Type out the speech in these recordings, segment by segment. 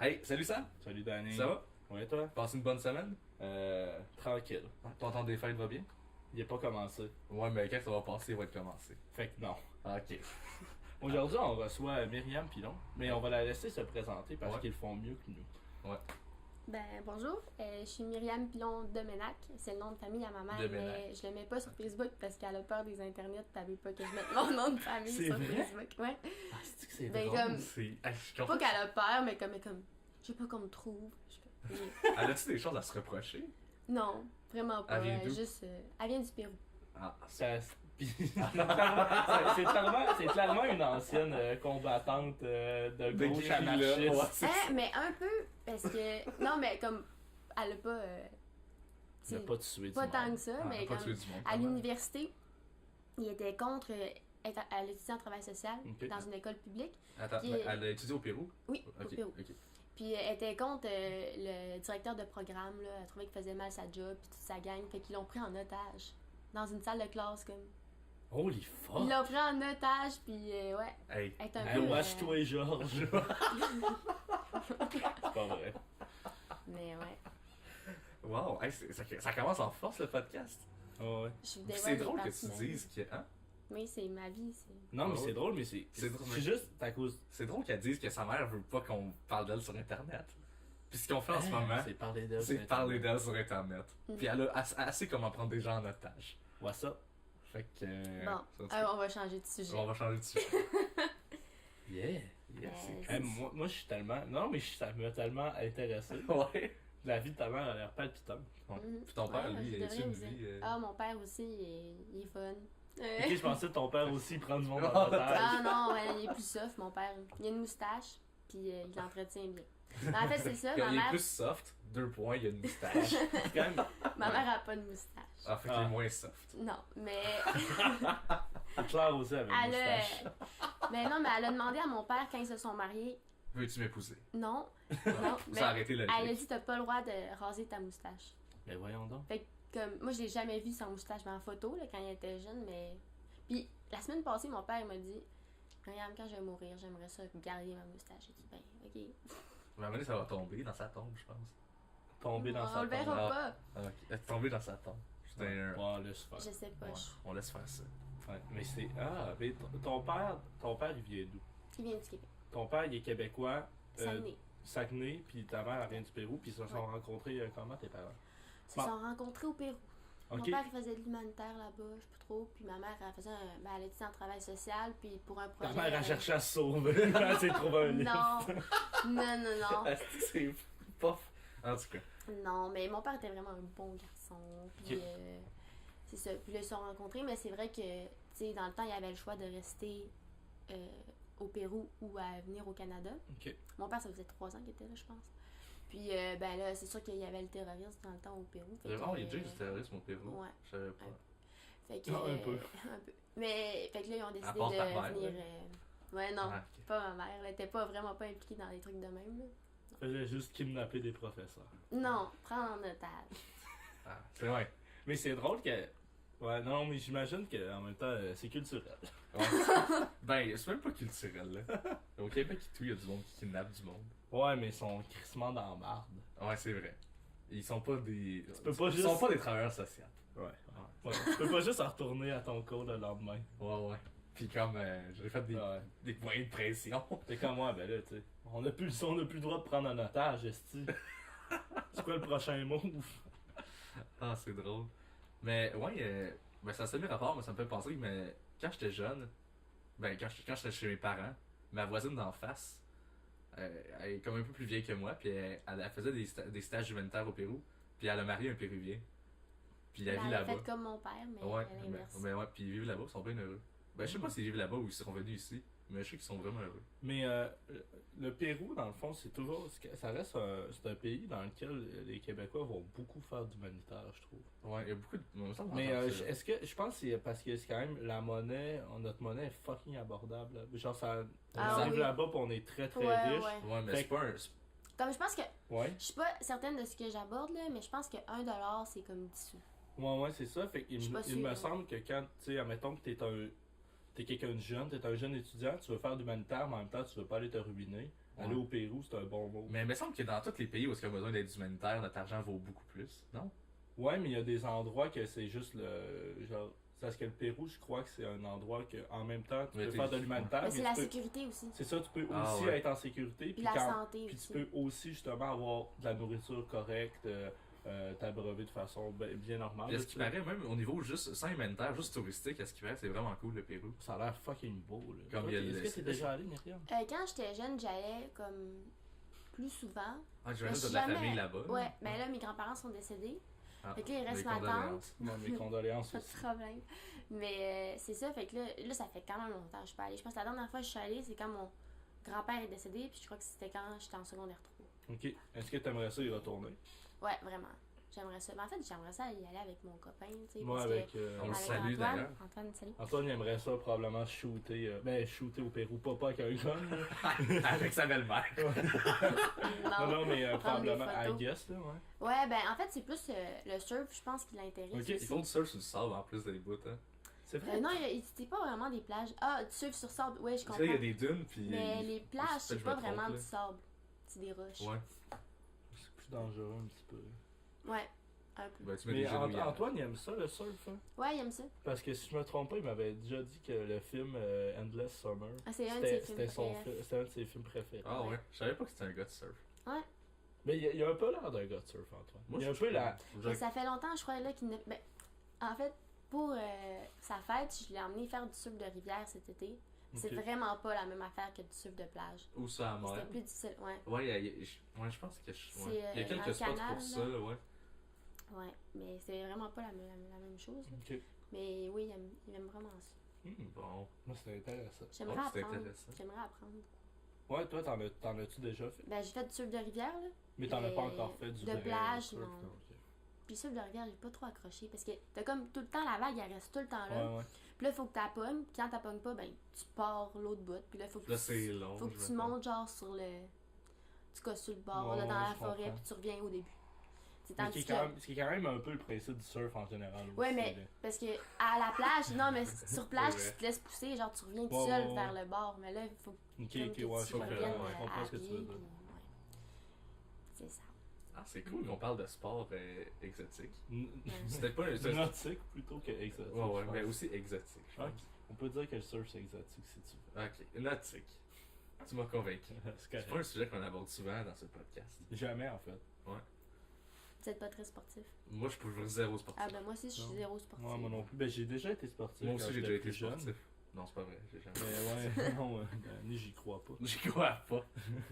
Hey, salut Sam! Salut Danny. Ça va? Ouais, toi? Passe une bonne semaine? Tranquille. Ton temps des fêtes va bien? Il est pas commencé. Ouais, mais quand ça va passer, il va être commencé. Fait que non. Ok. Aujourd'hui, on reçoit Myriam Pilon, mais on va la laisser se présenter parce Ouais. qu'ils font mieux que nous. Ouais. Bonjour, je suis Myriam Pilon Domenac, c'est le nom de famille à ma mère, Domenac. mais je le mets pas sur Facebook parce qu'elle a peur des internets, pis elle veut pas que je mette mon nom de famille C'est sur vrai? Facebook. Ouais. Ah, c'est que c'est Ben, drôle. comme- C'est. Hey, je Pas comprends. qu'elle a peur, mais comme je veux pas qu'on me trouve. Je fais, oui. Elle a-tu des choses à se reprocher? Non, vraiment pas. Elle vient d'où? Elle vient du Pérou. Ah, Ça, puis- c'est clairement une ancienne combattante de gauche guérilla, anarchiste. ouais, c'est ça. Mais un peu, parce que. Non, mais comme. Elle a pas. Il a t'sais, pas tué du pas monde. tant que ça, Ah, mais pas comme. tuer du monde, À quand même. l'université, il était contre. Elle étudiait en travail social Ok. dans une école publique. Attends, Puis- mais elle a étudié au Pérou? Oui, Ok, au Pérou. ok. Puis elle était contre le directeur de programme, là. Elle trouvait qu'il faisait mal sa job, puis toute sa gang. Fait qu'ils l'ont pris en otage. Dans une salle de classe, comme. Holy fuck! Ils l'ont pris en otage, puis ouais. Hey. Elle est un Hey, peu. watch-toi, Georges! C'est pas vrai. Mais ouais. Wow, hey, ça commence en force le podcast. Ah ouais. Je suis Puis dévoile c'est des drôle que parties tu de ma vie. dises que. Hein? Mais c'est ma vie, c'est. Non, mais Ah ouais. c'est drôle, mais c'est drôle, c'est mais- juste à cause. C'est drôle qu'elle dise que sa mère veut pas qu'on parle d'elle sur Internet. Puis ce qu'on fait en ce moment, C'est parler d'elle. c'est sur parler Internet. d'elle sur Internet. Mhm. Puis elle a assez comment prendre des gens en otage. What's up? Fait que. Bon, ça, on va changer de sujet. on va changer de sujet. Yeah! Yeah, c'est Hey, moi, je suis tellement. Non, mais ça m'a tellement intéressé. Ouais. La vie de ta mère a l'air palpitante. Mhm. Puis ton père, Ouais, lui, je il devrais a une dire. vie. Ah, mon père aussi, il est fun. Ok, je pensais que ton père aussi prend du monde en Ah, otage. Ah non, ouais, il est plus soft, mon père. Il a une moustache, puis il l'entretient bien. Mais en fait, c'est ça, Il ma est mère, plus soft, 2 points, il a une moustache. C'est quand même. ma mère a pas de moustache. Ah, fait qu'il est moins soft. Non, mais Claire aussi avec une elle a... moustache. Mais non, mais elle a demandé à mon père quand ils se sont mariés. Veux-tu m'épouser? Non, non, mais Ça a arrêté le elle a dit t'as pas le droit de raser ta moustache. Mais voyons donc. Fait que comme moi je l'ai jamais vu sans moustache, mais en photo là, quand il était jeune, mais puis la semaine passée mon père il m'a dit regarde quand je vais mourir j'aimerais ça garder ma moustache. J'ai dit ben ok. Mais à un moment donné, ça va tomber dans sa tombe, je pense. Tomber dans on sa le verra tombe. pas. Ah, ok. Tomber dans sa tombe. C'est un. Ouais, laisse faire. Je sais pas. Ouais, on laisse faire ça. Ouais, mais c'est. Ah, mais ton père, il vient d'où? Il vient du Québec. Ton père, il est québécois. Saguenay. Saguenay, puis ta mère, elle vient du Pérou, puis ils se sont Ouais. rencontrés comment tes parents? Ils se Bon. sont rencontrés au Pérou. Ok. Mon père il faisait de l'humanitaire là-bas, je sais pas trop, puis ma mère elle faisait elle était en travail social, puis pour un Ta projet. mère a cherché à se sauver, elle s'est trouvé un livre. Non, non, non, non. Est-ce que c'est pas. En tout cas. Non, mais mon père était vraiment un bon garçon. Puis Ok. c'est ça. Puis là, ils se sont rencontrés, mais c'est vrai que, tu sais, dans le temps, il y avait le choix de rester au Pérou ou à venir au Canada. Ok. Mon père, ça faisait 3 ans qu'il était là, je pense. Puis, ben là, c'est sûr qu'il y avait le terrorisme dans le temps au Pérou. Fait Vraiment, que, il y a déjà eu du terrorisme au Pérou. Ouais. Je savais pas. Fait que, Ah, un peu. un peu. Mais, fait que là, ils ont décidé part ta mère, de venir. ouais. Ouais, non, Ah, ok. pas ma mère. Elle était pas vraiment pas impliquée dans des trucs de même. Là. Faisait juste kidnapper des professeurs. Non, prendre en otage. Ah, c'est vrai. Mais c'est drôle que. Ouais, non, mais j'imagine qu'en même temps, c'est culturel. Ouais. Ben, c'est même pas culturel, là. Au Québec et tout, il y a du monde qui kidnappe du monde. Ouais, mais ils sont crissement dans la marde. Ouais, c'est vrai. Ils sont pas des. peux pas Ils juste- sont pas des travailleurs sociaux. Ouais. Ouais, tu peux pas juste retourner à ton cours le lendemain. Ouais, ouais. Puis comme j'ai fait Ouais. des moyens de pression. C'est comme moi, ben là, tu sais. On n'a plus le droit de prendre un otage, esti. C'est quoi le prochain move? Ah, c'est drôle. Mais ouais, ben ça a semi-rapport, mais ça me fait penser que mais, quand j'étais jeune, ben quand j'étais chez mes parents, ma voisine d'en face, elle est comme un peu plus vieille que moi, puis elle faisait des stages humanitaires au Pérou, puis elle a marié un Péruvien. Puis elle vit Elle a là-bas. fait comme mon père, mais Ouais, à l'inverse. mais ouais, puis ils vivent là-bas, ils sont bien heureux. Ben je sais pas s'ils vivent là-bas ou ils sont venus ici, mais je sais qu'ils sont vraiment heureux. Mais le Pérou, dans le fond, c'est toujours. Ça reste c'est un pays dans lequel les Québécois vont beaucoup faire d'humanitaire, je trouve. Ouais, il y a beaucoup de. il me semble Mais entendre ça. est-ce que. Je pense que c'est parce que c'est quand même la monnaie. Notre monnaie est fucking abordable. Là. Genre, ça. On Ah arrive oui. là-bas pis on est très très Ouais, riche. ouais. Ouais, mais Fait c'est pas un. Comme je pense que. Ouais. Je suis pas certaine de ce que j'aborde là, mais je pense que 1$ c'est comme 10 sous. Ouais, c'est ça. Fait Je suis pas il me sûre. semble que quand, tu sais, admettons que t'es un. t'es quelqu'un de jeune, t'es un jeune étudiant, tu veux faire d'humanitaire, mais en même temps, tu veux pas aller te ruiner. Aller Ouais. au Pérou, c'est un bon mot. Mais il me semble que dans tous les pays où il y a besoin d'aide humanitaire, notre argent vaut beaucoup plus, non? Ouais, mais il y a des endroits que c'est juste le. Genre. Parce que le Pérou, je crois que c'est un endroit que, en même temps, tu Mais peux t'es- faire de l'humanitaire, Mais mais c'est la tu peux. sécurité aussi. C'est ça, tu peux Ah, aussi ouais. être en sécurité. Puis la santé Puis aussi. tu peux aussi justement avoir de la nourriture correcte, t'abreuver de façon bien normale. Puis à ce là, qui tu sais. paraît, même au niveau juste sans humanitaire, juste touristique, à ce qui paraît, c'est vraiment cool le Pérou. Ça a l'air fucking beau. Là. Comme Toi, il y a Est-ce le- que t'es déjà allé, Myriam? Quand j'étais jeune, j'allais comme plus souvent. Ah, je Mais vais je de suis la jamais- famille là-bas. Ouais, mais là, mes grands-parents sont décédés. Ah, Fait que là, il mes reste ma condoléances. tante. Non, mes condoléances Pas de aussi. problème. Mais c'est ça, fait que là, ça fait quand même longtemps que je suis pas allée. Je pense que la dernière fois que je suis allée, c'est quand mon grand-père est décédé, puis je crois que c'était quand j'étais en secondaire 3. Ok. Est-ce que t'aimerais ça y retourner? Ouais, vraiment. J'aimerais ça. Mais en fait, j'aimerais ça y aller avec mon copain, tu sais. Moi, parce avec. On le avec salue, Antoine. d'ailleurs. Antoine, salut. Antoine, il aimerait ça probablement shooter. Shooter au Pérou, pas avec un gun. là. Avec sa belle-mère. Non, non, mais prendre des probablement, I photos. guess, là, ouais. Ouais, ben en fait, c'est plus le surf, je pense, qui l'intéresse. Ok. Ils aussi. font du surf sur du sable en plus des bouts, hein. C'est vrai? Non, c'était pas vraiment des plages. Ah, du surf sur sable, ouais, je Parce comprends. que là, il y a des dunes, puis. Mais les plages, Peut-être c'est je pas me trompe, vraiment là. du sable. C'est des roches. Ouais. C'est plus dangereux un petit peu. Ouais, un peu. Ben, tu mets Mais des genouillères. Antoine, il aime ça, le surf, hein? Ouais, il aime ça. Parce que si je me trompe pas, il m'avait déjà dit que le film Endless Summer, Ah, c'est un de ses films c'était un de ses films préférés. Ah ouais. Je savais pas que c'était un gars de surf. Mais il a un peu l'air d'un gars de surf, Antoine. Moi, il a un je- peu la. Mais ça fait longtemps, je crois, là, qu'il ne. Ben, en fait, pour sa fête, je l'ai emmené faire du surf de rivière cet été. C'est Ok. vraiment pas la même affaire que du surf de plage. Ou ça à C'était mer. plus difficile, ouais. Ouais, ouais, je pense que. C'est, Ouais. Il y a dans quelques le spots canal, pour ça, ouais. Ouais, mais c'est vraiment pas la même chose. Là. Ok. Mais oui, il aime vraiment ça. Bon. Moi, c'était intéressant. J'aimerais Ouais, c'est apprendre. intéressant. J'aimerais apprendre. Ouais, toi, t'en as-tu déjà fait? Ben, j'ai fait du surf de rivière, là. Mais t'en as pas Mais encore fait du de vrai plage, surf, non. là, ok. Puis surf de rivière, j'ai pas trop accroché. Parce que t'as comme tout le temps la vague, elle reste tout le temps là. Ouais, ouais. Puis là, faut que t'appognes. Puis quand t'appognes pas, ben, tu pars l'autre bout. Puis là, faut que Là, c'est long. faut que je tu me montes genre sur le. Tu casses sur le bord, Ouais, là, dans ouais, la je forêt, comprends. puis tu reviens au début. C'est Mais tandis que. ce qui est quand même un peu le principe du surf en général. Ouais, aussi, mais là. parce que à la plage, non, mais sur plage, C'est tu te laisses pousser, genre tu reviens tout Ouais, seul ouais, ouais. vers le bord. Mais là, il faut Ok, comme ok, que ouais, tu je reviennes comprends, je comprends à ce que tu pied, veux dire. puis, ouais. C'est ça. Ah, c'est cool qu'on parle de sport exotique. N- C'était pas un. Nautique plutôt que exotique. Ouais, ouais, je mais pense. aussi exotique, je Ok. pense. On peut dire que le surf c'est exotique si tu veux. Ok, nautique. Tu m'as convaincu. C'est C'est correct. pas un sujet qu'on aborde souvent dans ce podcast. Jamais en fait. Vous êtes pas très sportif. Moi, je peux zéro sportif. Ah, ben moi aussi, je suis Non. zéro sportif. Ouais, moi non plus. Ben j'ai déjà été sportif. Moi quand aussi, j'ai j'étais déjà été plus jeune. sportif. Non, c'est pas vrai, j'ai jamais. Mais ouais, non, ni j'y crois pas. J'y crois pas.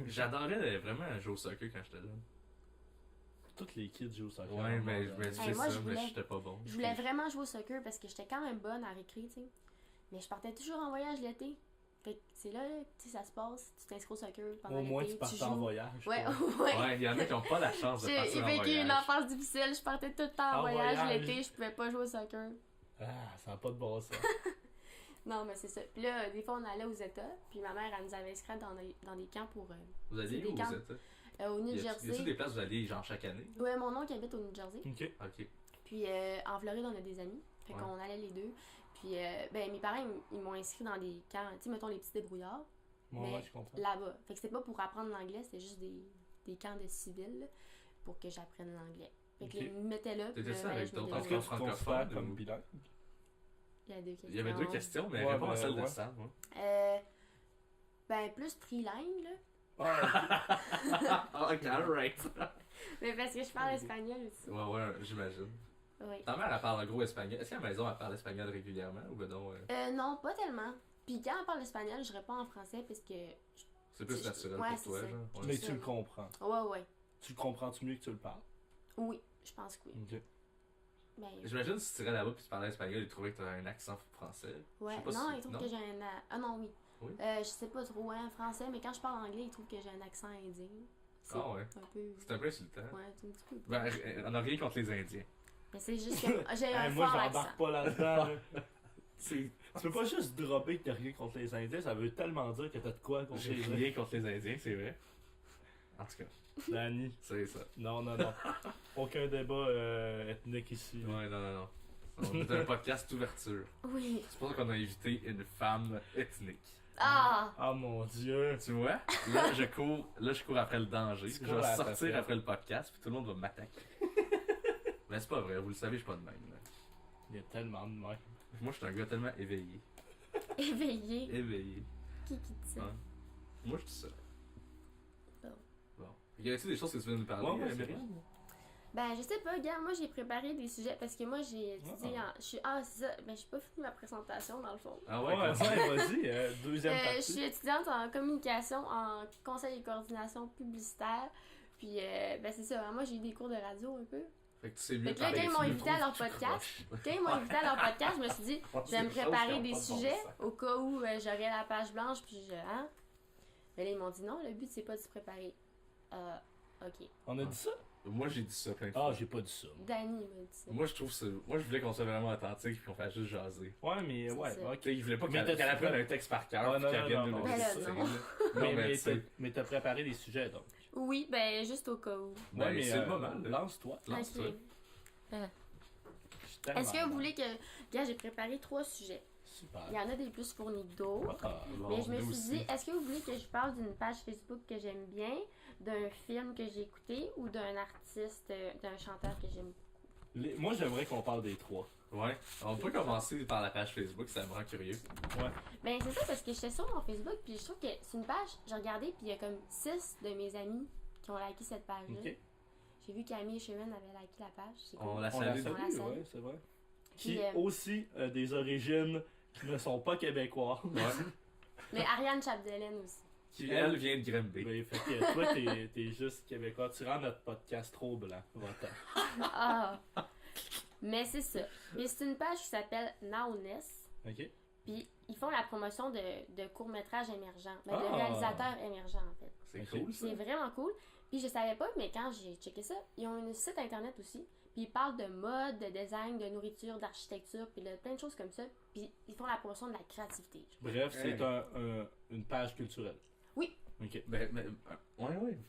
J'adorais vraiment jouer au soccer quand j'étais jeune. Toutes les kids jouent au soccer. Ouais, mais vraiment, je me là. disais Hey, moi, ça, je mais voulais- j'étais pas bon. Je voulais vraiment jouer au soccer parce que j'étais quand même bonne à récré, tu sais. Mais je partais toujours en voyage l'été. Fait que c'est là, tu sais, ça se passe. Tu t'inscris au soccer pendant Au l'été. moins tu partais en joues. voyage. Ouais, quoi. ouais. Ouais, il y en a qui ont pas la chance de J'ai partir en vécu une voyage. enfance difficile. Je partais tout le temps en En voyage voyage. l'été. Je pouvais pas jouer au soccer. Ah, ça n'a pas de bon sens. Non, mais c'est ça. Puis là, des fois, on allait aux États. Puis ma mère, elle nous avait inscrits dans des camps pour. Vous c'est alliez des où vous camps. êtes? Au New Y a-tu Jersey. des places où vous allez genre chaque année? Ouais, mon oncle habite au New Jersey. Ok. Ok. Puis en Floride, on a des amis. Fait Ouais. qu'on allait les deux. Puis ben, mes parents, ils m'ont inscrit dans des camps, tu sais, mettons les petits débrouillards, Ouais, Mais ouais, je comprends. là-bas. Fait que c'était pas pour apprendre l'anglais, c'était juste des camps de civils là, pour que j'apprenne l'anglais. Fait que Ok. ils me mettaient là. T'étais puis ça là, avec je me d'autres Est-ce débrouillais. que tu te francophone considères comme ou- bilingue? Il y a deux questions. Il y avait deux questions, mais Ouais, réponds à ben, celle de ouais. Sam. Hein. Ben, plus trilingue, là. Ok, alright. Mais parce que je parle espagnol aussi. Ouais, ouais, j'imagine. Oui. Ta mère, elle parle un gros espagnol. Est-ce qu'à la maison, elle parle espagnol régulièrement ou ben non? Non, pas tellement. Puis quand on parle espagnol, je réponds en français parce que. C'est plus c'est- naturel ouais, pour c'est toi, ça. genre. Ouais. Mais ça. tu le comprends. Ouais, ouais. Tu le comprends-tu mieux que tu le parles? Oui, je pense que oui. Ok. Ben, J'imagine si tu irais là-bas et tu parlais espagnol, ils trouveraient que tu as un accent français. ouais. Je sais pas Non, si- ils trouvent non? que j'ai un. Ah non, oui. Oui? Je sais pas trop, hein, français, mais quand je parle anglais, ils trouvent que j'ai un accent indien. C'est Ah ouais. un peu. C'est un peu insultant. Ouais, c'est un petit peu. Ben, on a rien contre les Indiens. Mais c'est juste que j'ai un Hey, moi, fort j'embarque accent. pas là-dedans. là. Tu peux pas juste dropper que t'as rien contre les Indiens, ça veut tellement dire que t'as de quoi contre J'ai les Indiens. rien contre les Indiens, c'est vrai. En tout cas, Danny. c'est ça. Non, non, non. Aucun débat ethnique ici. Ouais, non, non, non. On est un podcast d'ouverture. Oui. C'est pour ça qu'on a invité une femme ethnique. Ah! Ah mon dieu. Tu vois? Je cours après le danger. Tu Je cours vais à la sortir passerelle. après le podcast, puis tout le monde va m'attaquer. Mais c'est pas vrai, vous le savez, je suis pas de même. Là. Il y a tellement de même. Moi, je suis un gars tellement éveillé. Éveillé. Éveillé. Qui dit ça? Ouais. Moi, je dis ça. Bon. Bon. Y a-t-il des choses que tu veux nous parler, Ouais, c'est Myriam? vrai. Ben, je sais pas, gars, moi j'ai préparé des sujets parce que moi j'ai étudié Ah. en. C'est ça. Ben, j'ai pas fini ma présentation dans le fond. Ah Ouais, ouais, vas-y, deuxième Je partie. suis étudiante en communication, en conseil et coordination publicitaire. Puis, ben, c'est ça. Moi j'ai eu des cours de radio un peu. Fait que tu sais mieux Fait que là, parler, quand ils tu m'ont me invité à leur trouves tout podcast, croche. Quand ils m'ont invité à leur podcast, je me suis dit, je vais me préparer des sujets au cas où j'aurais la page blanche. Puis, hein. Mais là, ils m'ont dit non, le but c'est pas de se préparer. Ok. On a dit ça? Moi, j'ai dit ça plein de Ah, fois. j'ai pas dit ça. Danny m'a dit ça. Moi, je trouve ça. Moi, je voulais qu'on soit vraiment authentique et qu'on fasse juste jaser. Ouais, mais C'est ouais, ça. ok. Tu sais, il voulait pas Mais qu'elle t'as- qu'elle apprenne un texte par cœur. Ah, puis non, qu'elle non, vienne non, nous non. le Ben là, dire, non. là. Non, mais tu sais. Mais t'as préparé des sujets, donc. Oui, ben juste au cas où. Ben, c'est le moment, là. Lance-toi. Lance-toi. Ok. Je suis tellement Est-ce que vous bon. voulez que. Regarde, j'ai préparé 3 sujets. Super. Il y en a des plus fournis que d'autres. Ah, Bon, Mais je me nous suis aussi. dit, est-ce que vous voulez que je parle d'une page Facebook que j'aime bien, d'un film que j'ai écouté ou d'un artiste, d'un chanteur que j'aime? moi, j'aimerais qu'on parle des trois. Ouais. On peut commencer par la page Facebook, ça me rend curieux. Ben c'est ça parce que j'étais sur mon Facebook puis je trouve que c'est une page, j'ai regardé puis il y a comme 6 de mes amis qui ont liké cette page-là. Ok. J'ai vu qu'Amy Sherman avait liké la page, c'est On cool. la On la salue. On la salue, salue. ouais, c'est vrai. Qui Puis, aussi des origines qui ne sont pas québécois. Ouais. Mais Ariane Chapdelaine aussi. Qui, elle, vient de Grimby. Mais fait que toi, t'es juste québécois. Tu rends notre podcast trop blanc. Va-t'en. Ah! Mais c'est ça. Puis c'est une page qui s'appelle Nowness. Ok? Puis ils font la promotion de courts-métrages émergents. Ben, de Ah! réalisateurs émergents, en fait. C'est Ok. cool, ça. C'est vraiment cool. Puis je savais pas, mais quand j'ai checké ça, ils ont un site internet aussi. Puis ils parlent de mode, de design, de nourriture, d'architecture, puis de plein de choses comme ça. Puis ils font la promotion de la créativité. Bref, c'est Hey. une page culturelle. Oui. Ok. Ouais,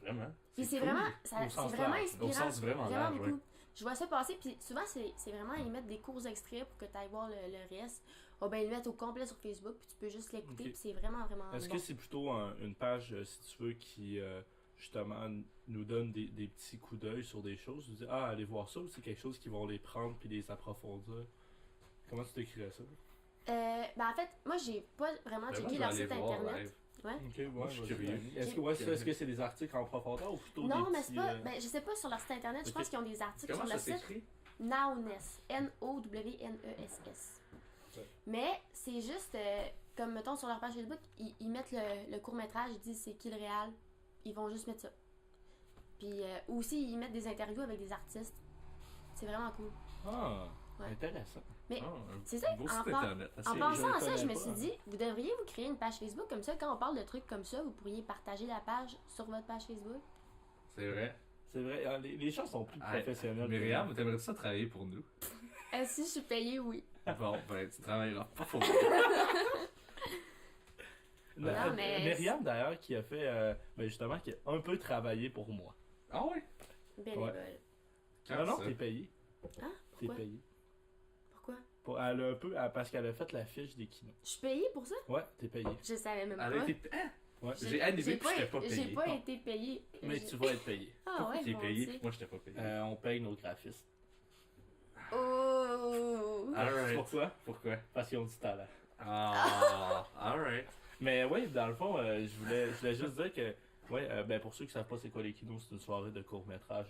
vraiment. Puis c'est cool. vraiment, Au c'est sens vraiment large. inspirant. Au sens vraiment large, beaucoup. ouais. Je vois ça passer, puis souvent c'est vraiment, ils mettent des courts extraits pour que tu ailles voir le reste. Oh ben ils le mettent au complet sur Facebook, puis tu peux juste l'écouter, Ok. puis c'est vraiment, vraiment Est-ce bon. que c'est plutôt une page, si tu veux, qui justement nous donne des petits coups d'œil sur des choses? Tu dis, ah, allez voir ça, ou c'est quelque chose qui vont les prendre puis les approfondir? Comment tu t'écrirais ça? Ben en fait, moi j'ai pas vraiment Ben, moi, checké je vais leur aller site voir internet. live. Ouais. Ok, ouais, Moi, je suis vas-y, curieux. vas-y. Est-ce que c'est des articles en profondeur ou plutôt Non, des mais petits, c'est pas. Ben, je sais pas sur leur site internet, je Ok. pense qu'ils ont des articles Comment sur ça le site s'écrit? Nowness. N-O-W-N-E-S-S. Ouais. Mais c'est juste, comme mettons sur leur page Facebook, ils mettent le court-métrage, ils disent c'est qui le réal. Ils vont juste mettre ça. Puis aussi, ils mettent des interviews avec des artistes. C'est vraiment cool. Ah, Ouais. intéressant. Mais Ah, un c'est ça, beau en site par- internet. En je pensant le à ça, je connais me pas, suis hein. dit, vous devriez vous créer une page Facebook comme ça. Quand on parle de trucs comme ça, vous pourriez partager la page sur votre page Facebook. C'est vrai. C'est vrai, les gens sont plus Hey, professionnels. Myriam, t'aimerais ça travailler pour nous? Si je suis payée, oui. Bon, ben, tu travailleras pas pour nous. Non, mais- Myriam, d'ailleurs, qui a fait, ben justement, qui a un peu travaillé pour moi. Ah ouais? Bénévole. Quand non, ça? t'es payé. Hein? T'es Pourquoi? payé. Pourquoi? Elle a un peu, parce qu'elle a fait la fiche des kinos. Je suis payée pour ça? Ouais, t'es payé. Je savais même Elle a pas. été. Hein? Ouais. J'ai animé puis j'étais pas J'ai payé. pas Non. été payée. Mais J'ai- tu vas être payé. Ah Pourquoi ouais, t'es bon, payé tu puis sais. moi j'étais pas payé? On paye nos graphistes. Oh! Alright. Pourquoi? Pourquoi? Parce qu'ils ont du talent. Ah, alright. Mais oui, dans le fond, je voulais juste dire que, ouais, ben pour ceux qui savent pas c'est quoi les kinos, c'est une soirée de court-métrage.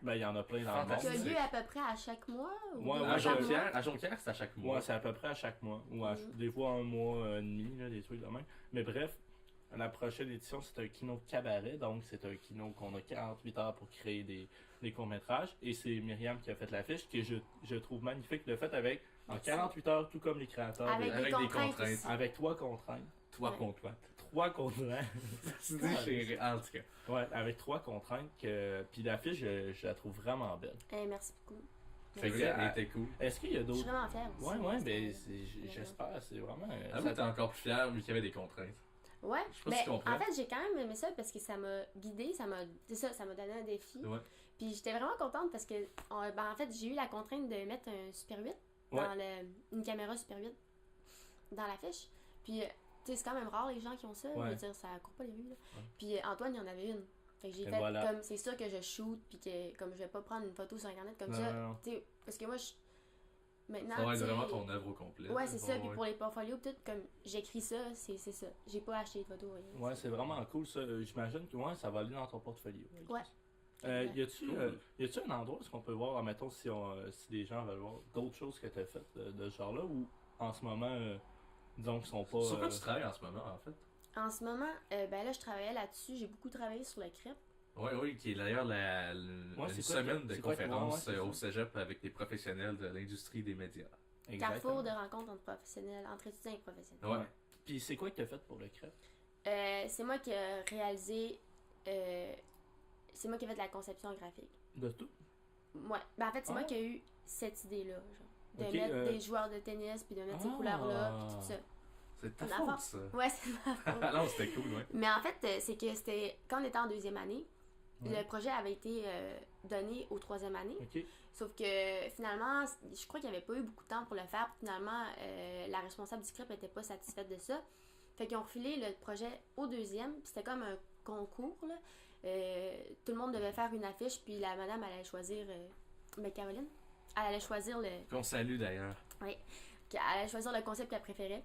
Ben, il y en a plein dans le Qui a Fantastique. monde. lieu à peu près à chaque mois? Ou Ouais, deux ouais, À fois par mois? Jonquière, c'est à chaque mois. Ouais, c'est à peu près à chaque mois. Ou des fois un mois et demi, là, des trucs de même. Mais bref, la prochaine édition, c'est un kino cabaret. Donc, c'est un kino qu'on a 48 heures pour créer des courts-métrages. Et c'est Myriam qui a fait l'affiche, que je trouve magnifique. Le fait avec, en 48 heures, tout comme les créateurs, Avec Avec des des contraintes. contraintes. aussi. avec 3 contraintes. Toi Ouais. contre toi. 3 contraintes. Tu dis chérie. En tout cas. Ouais, avec 3 contraintes. Puis l'affiche, je la trouve vraiment belle. Eh, merci beaucoup. Fait Merci. que elle était cool. Est-ce qu'il y a Je suis d'autres. vraiment fière aussi. Ouais, ben, C'était- j'espère, c'est vraiment. Ah, mais t'es encore plus fier vu qu'il y avait des contraintes. Ouais, Je sais pas mais si tu comprends. en fait, j'ai quand même aimé ça parce que ça m'a guidée, ça m'a donné un défi. Ouais. Puis j'étais vraiment contente parce que, en fait, j'ai eu la contrainte de mettre un Super 8 dans une caméra Super 8 dans l'affiche. Puis, tu sais, c'est quand même rare les gens qui ont ça. Je veux dire, ça court pas les rues. Là. Puis, Antoine, il y en avait une. Fait que j'ai fait comme, c'est sûr que je shoot, puis que comme je vais pas prendre une photo sur Internet comme ça. Tu sais, parce que moi, maintenant. Ça va être vraiment ton œuvre au complet. Ouais, c'est ça. Puis pour les portfolios, peut-être comme j'écris ça, c'est ça. J'ai pas acheté de photos. Rien, ouais, c'est vraiment cool ça. J'imagine que ça va aller dans ton portfolio. Ouais. Y a-tu un endroit où on peut voir, admettons, si les gens veulent voir d'autres choses que tu as faites de ce genre-là, ou en ce moment, disons qu'ils sont pas. Sur quoi tu travailles en ce moment, en fait? En ce moment, ben là, je travaillais là-dessus. J'ai beaucoup travaillé sur le crêpe. Oui, qui est d'ailleurs une semaine de conférences au cégep avec des professionnels de l'industrie des médias. Exactement. Carrefour de rencontres entre professionnels, entre étudiants et professionnels. Ouais. Puis c'est quoi que tu as fait pour le crêpe? C'est moi qui ai réalisé. C'est moi qui ai fait de la conception graphique. De tout? Ouais. Ben en fait, c'est moi qui ai eu cette idée-là, genre. De mettre des joueurs de tennis, puis de mettre ces couleurs-là, puis tout ça. C'est ta faute, ça. Ouais, c'est ma faute. Non, c'était cool, ouais. Mais en fait, c'est que c'était quand on était en deuxième année, le projet avait été donné aux troisième année. Sauf que finalement, je crois qu'il n'y avait pas eu beaucoup de temps pour le faire. Puis finalement, la responsable du CREP n'était pas satisfaite de ça. Fait qu'ils ont refilé le projet au deuxième. Puis c'était comme un concours, là. Tout le monde devait faire une affiche, puis la madame allait choisir. Mais Caroline, elle allait choisir le. Qu'on salue d'ailleurs. Oui. Elle allait choisir le concept qu'elle préférait.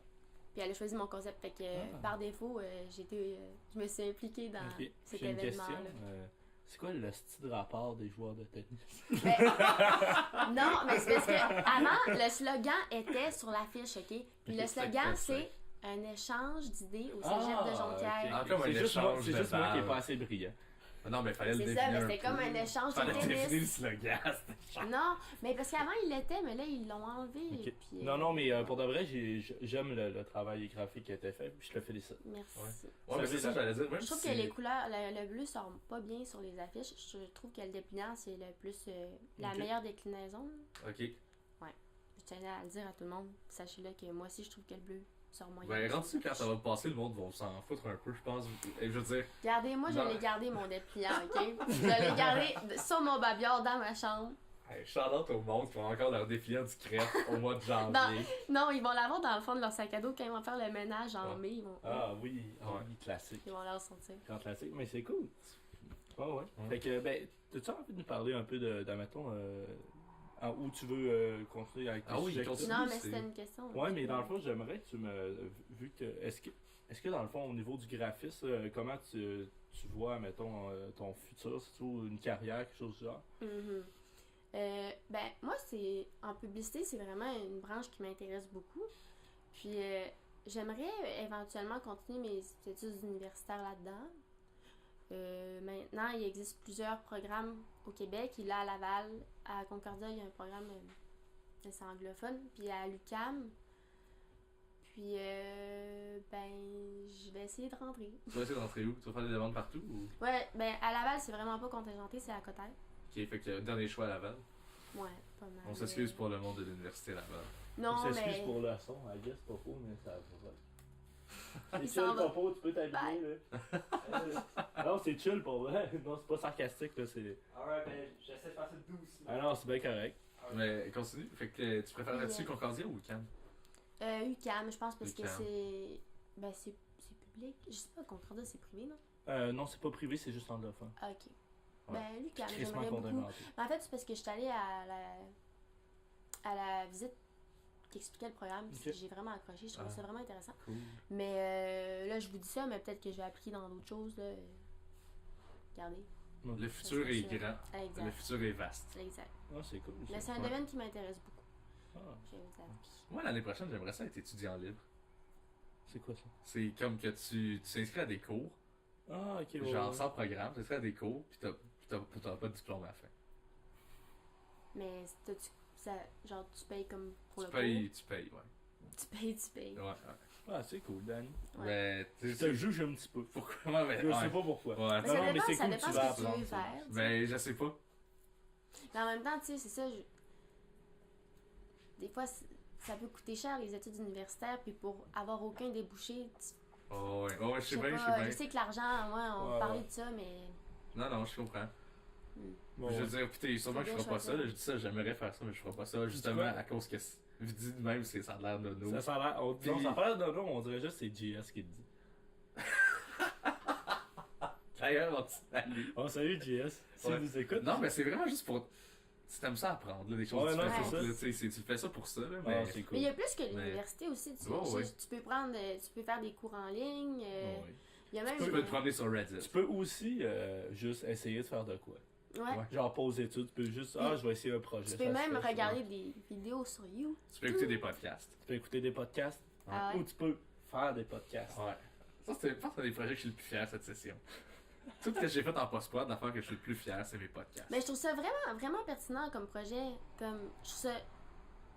Puis elle a choisi mon concept. Fait que par défaut, je me suis impliquée dans cet événement-là. C'est quoi le style de rapport des joueurs de tennis? Non, mais c'est parce que avant, le slogan était sur l'affiche, OK? Puis le slogan, c'est un échange d'idées au cégep de Jonquière. C'est juste moi qui n'ai pas assez brillant. Non, mais fallait le définir. C'est ça, mais c'était comme un échange de tennis. Fallait définir le slogan. Non, mais parce qu'avant, il l'était, mais là, ils l'ont enlevé. Puis, non, mais pour de vrai, j'aime le travail graphique qui a été fait, puis je te félicite. Merci. Ouais, mais c'est ça, j'allais dire. Je trouve que les couleurs, le bleu sort pas bien sur les affiches. Je trouve que le dépliant, c'est le plus la meilleure déclinaison. OK. Ouais. Je tenais à le dire à tout le monde. Sachez-le que moi aussi, je trouve que le bleu sort moyen. Ben, rendu quand ça va passer, le monde va s'en foutre un peu, je pense. Je veux dire. Regardez, moi, je l'ai gardé mon dépliant, OK? Je l'ai gardé sur mon babillard dans ma chambre. Hey, shout-out au monde qui vont encore leur dépliant du crêpe au mois de janvier. Non, ils vont l'avoir dans le fond de leur sac à dos quand ils vont faire le ménage en mai. Ils vont, oui, classique. Ils vont leur sortir. Grand classique, mais c'est cool. Ouais. Fait que, ben, as-tu envie de nous parler un peu mettons, où tu veux continuer avec tes sujets? Non, mais c'était une question. Ouais, mais dans le fond, j'aimerais que tu vu que, est-ce que dans le fond, au niveau du graphisme, comment tu vois, mettons, ton futur, si tu veux, une carrière, quelque chose du genre? Ben, moi, en publicité, c'est vraiment une branche qui m'intéresse beaucoup. Puis, j'aimerais éventuellement continuer mes études universitaires là-dedans. Maintenant, il existe plusieurs programmes au Québec. Il y a à Laval, à Concordia, il y a un programme c'est anglophone. Puis à l'UQAM. Puis, ben, je vais essayer de rentrer. Tu vas essayer de rentrer où? Tu vas faire des demandes partout? Ou? Ouais, ben, à Laval, c'est vraiment pas contingenté, c'est à Côte-Terre. Ok, fait que dernier choix à Laval. Ouais, pas mal. On s'excuse pour le monde de l'université Laval. Non, on mais. s'excuse pour le son, I guess, pas faux, mais ça va. C'est Il chill, s'en va. Popo, tu peux t'habiller, là. Non, c'est chill pour vrai. Non, c'est pas sarcastique, là, c'est. Alright, ben, j'essaie de faire ça doucement. Ah non, c'est bien correct. Mais continue. Fait que tu préfères là-dessus Concordia ou UQAM? UQAM, je pense, parce que UQAM. c'est. Ben, c'est public. Je sais pas, Concordia, c'est privé, non? Non, c'est pas privé, c'est juste anglophone. Ah, ok. Ouais. Ben, l'UQAM, Crissement j'aimerais beaucoup. contre-inventé. En fait, c'est parce que je suis allée à la visite qui expliquait le programme, puis Ok. j'ai vraiment accroché, je trouvais ça vraiment intéressant. Cool. Mais là, je vous dis ça, mais peut-être que je vais appliquer dans d'autres choses, là. Regardez. Le futur est grand. Exact. Le futur est vaste. Exact. Ah, c'est cool. ça. Mais c'est un domaine qui m'intéresse beaucoup. Ah, Je vais vous avouer. Moi, l'année prochaine, j'aimerais ça être étudiant libre. c'est quoi ça? C'est comme que tu t'inscris à des cours, Ah, ok, ouais. genre ouais. sans programme, tu t'inscris à des cours, puis t'as pas de diplôme à la fin. Mais genre, tu payes comme pour Tu le payes, cours. ouais. Tu payes. Ouais. Ah, c'est cool, Danny. Ouais. Mais, Je tu te sais, juge un petit peu. pourquoi? Mais, Je sais ouais. pas pourquoi. Ouais, Mais Non, ça non, mais dépend, c'est ça cool, dépend tu ce vas que tu veux apprendre, faire. tu sais. Ben, je sais pas. Mais en même temps, tu sais, c'est ça. Des fois, ça peut coûter cher les études universitaires, puis pour avoir aucun débouché, Oh, ouais, je sais sais bien, pas, je je sais sais que l'argent, moi, on Ouais, parlait ouais. de ça, mais. bien. Non, je comprends. Bon, Je veux ouais. dire, putain, sûrement que je Faut ferai bien pas ça. Là, je dis ça, j'aimerais faire ça, mais je ferai pas ça, justement, quoi? à cause que Dit de même, ça a l'air de nous. Ça a l'air. Non, ça a pas l'air de nous, on dirait juste que c'est JS qui le dit. D'ailleurs, on te salue. Oh, salut JS. Si Ouais. tu nous écoutes. Non, mais c'est vraiment juste pour. Si t'aimes ça apprendre, là, des choses Ouais, non, différentes. c'est Là, ça. tu sais, tu fais ça pour ça, là, Ah, mais. c'est Mais cool. il y a plus que Mais- l'université aussi. Tu, Ouais, ouais. tu peux prendre, tu peux faire des cours en ligne. Ouais. Il y a même. Tu peux te promener sur Reddit. Tu peux aussi juste essayer de faire de quoi. Ouais. Ouais. Genre pause études, tu peux juste, je vais essayer un projet. Tu ça peux se même fait, regarder des vidéos sur YouTube. Tu peux écouter des podcasts. Tu peux écouter des podcasts. Ah ouais. Ou tu peux faire des podcasts. Ouais. Ça, je pense que c'est des projets que je suis le plus fier cette session. Tout ce que j'ai fait en post-prod, l'affaire que je suis le plus fier, c'est mes podcasts. Mais je trouve ça vraiment, vraiment pertinent comme projet. Comme, je trouve ça.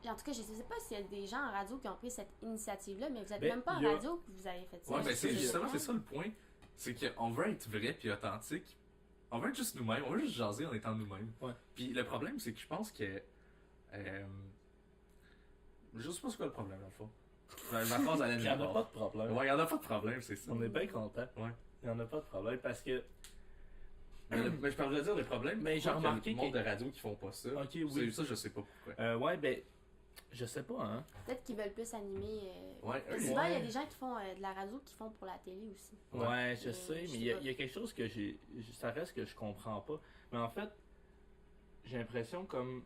En tout cas, je sais pas s'il y a des gens en radio qui ont pris cette initiative-là, mais vous êtes Ben, même pas en il y a- radio que vous avez fait ça. Ouais, mais c'est justement, génial. c'est ça le point. C'est qu'on veut être vrai puis authentique. On veut être juste nous-mêmes. On veut juste jaser en étant nous-mêmes. Ouais. Puis le problème, c'est que je pense que. Je sais pas c'est quoi le problème, dans le fond. Ma phrase allait Il n'y en a nulle pas part. de problème. Ouais, y'en a pas de problème, c'est ça. On est bien content. Ouais. Il n'y en a pas de problème parce que. Mais je parle de dire le problème. Mais j'ai pourquoi remarqué qu'il y a le monde que- de radio qui font pas ça. Ok, oui. Ça, je sais pas pourquoi. Ouais, ben. Je sais pas, hein. Peut-être qu'ils veulent plus animer. Ouais, eux, Souvent, il y a ouais. des gens qui font de la radio qui font pour la télé aussi. Ouais. Ouais, je Mais sais, mais je sais il y, pas. a quelque chose que ça reste que je comprends pas. Mais en fait, j'ai l'impression comme.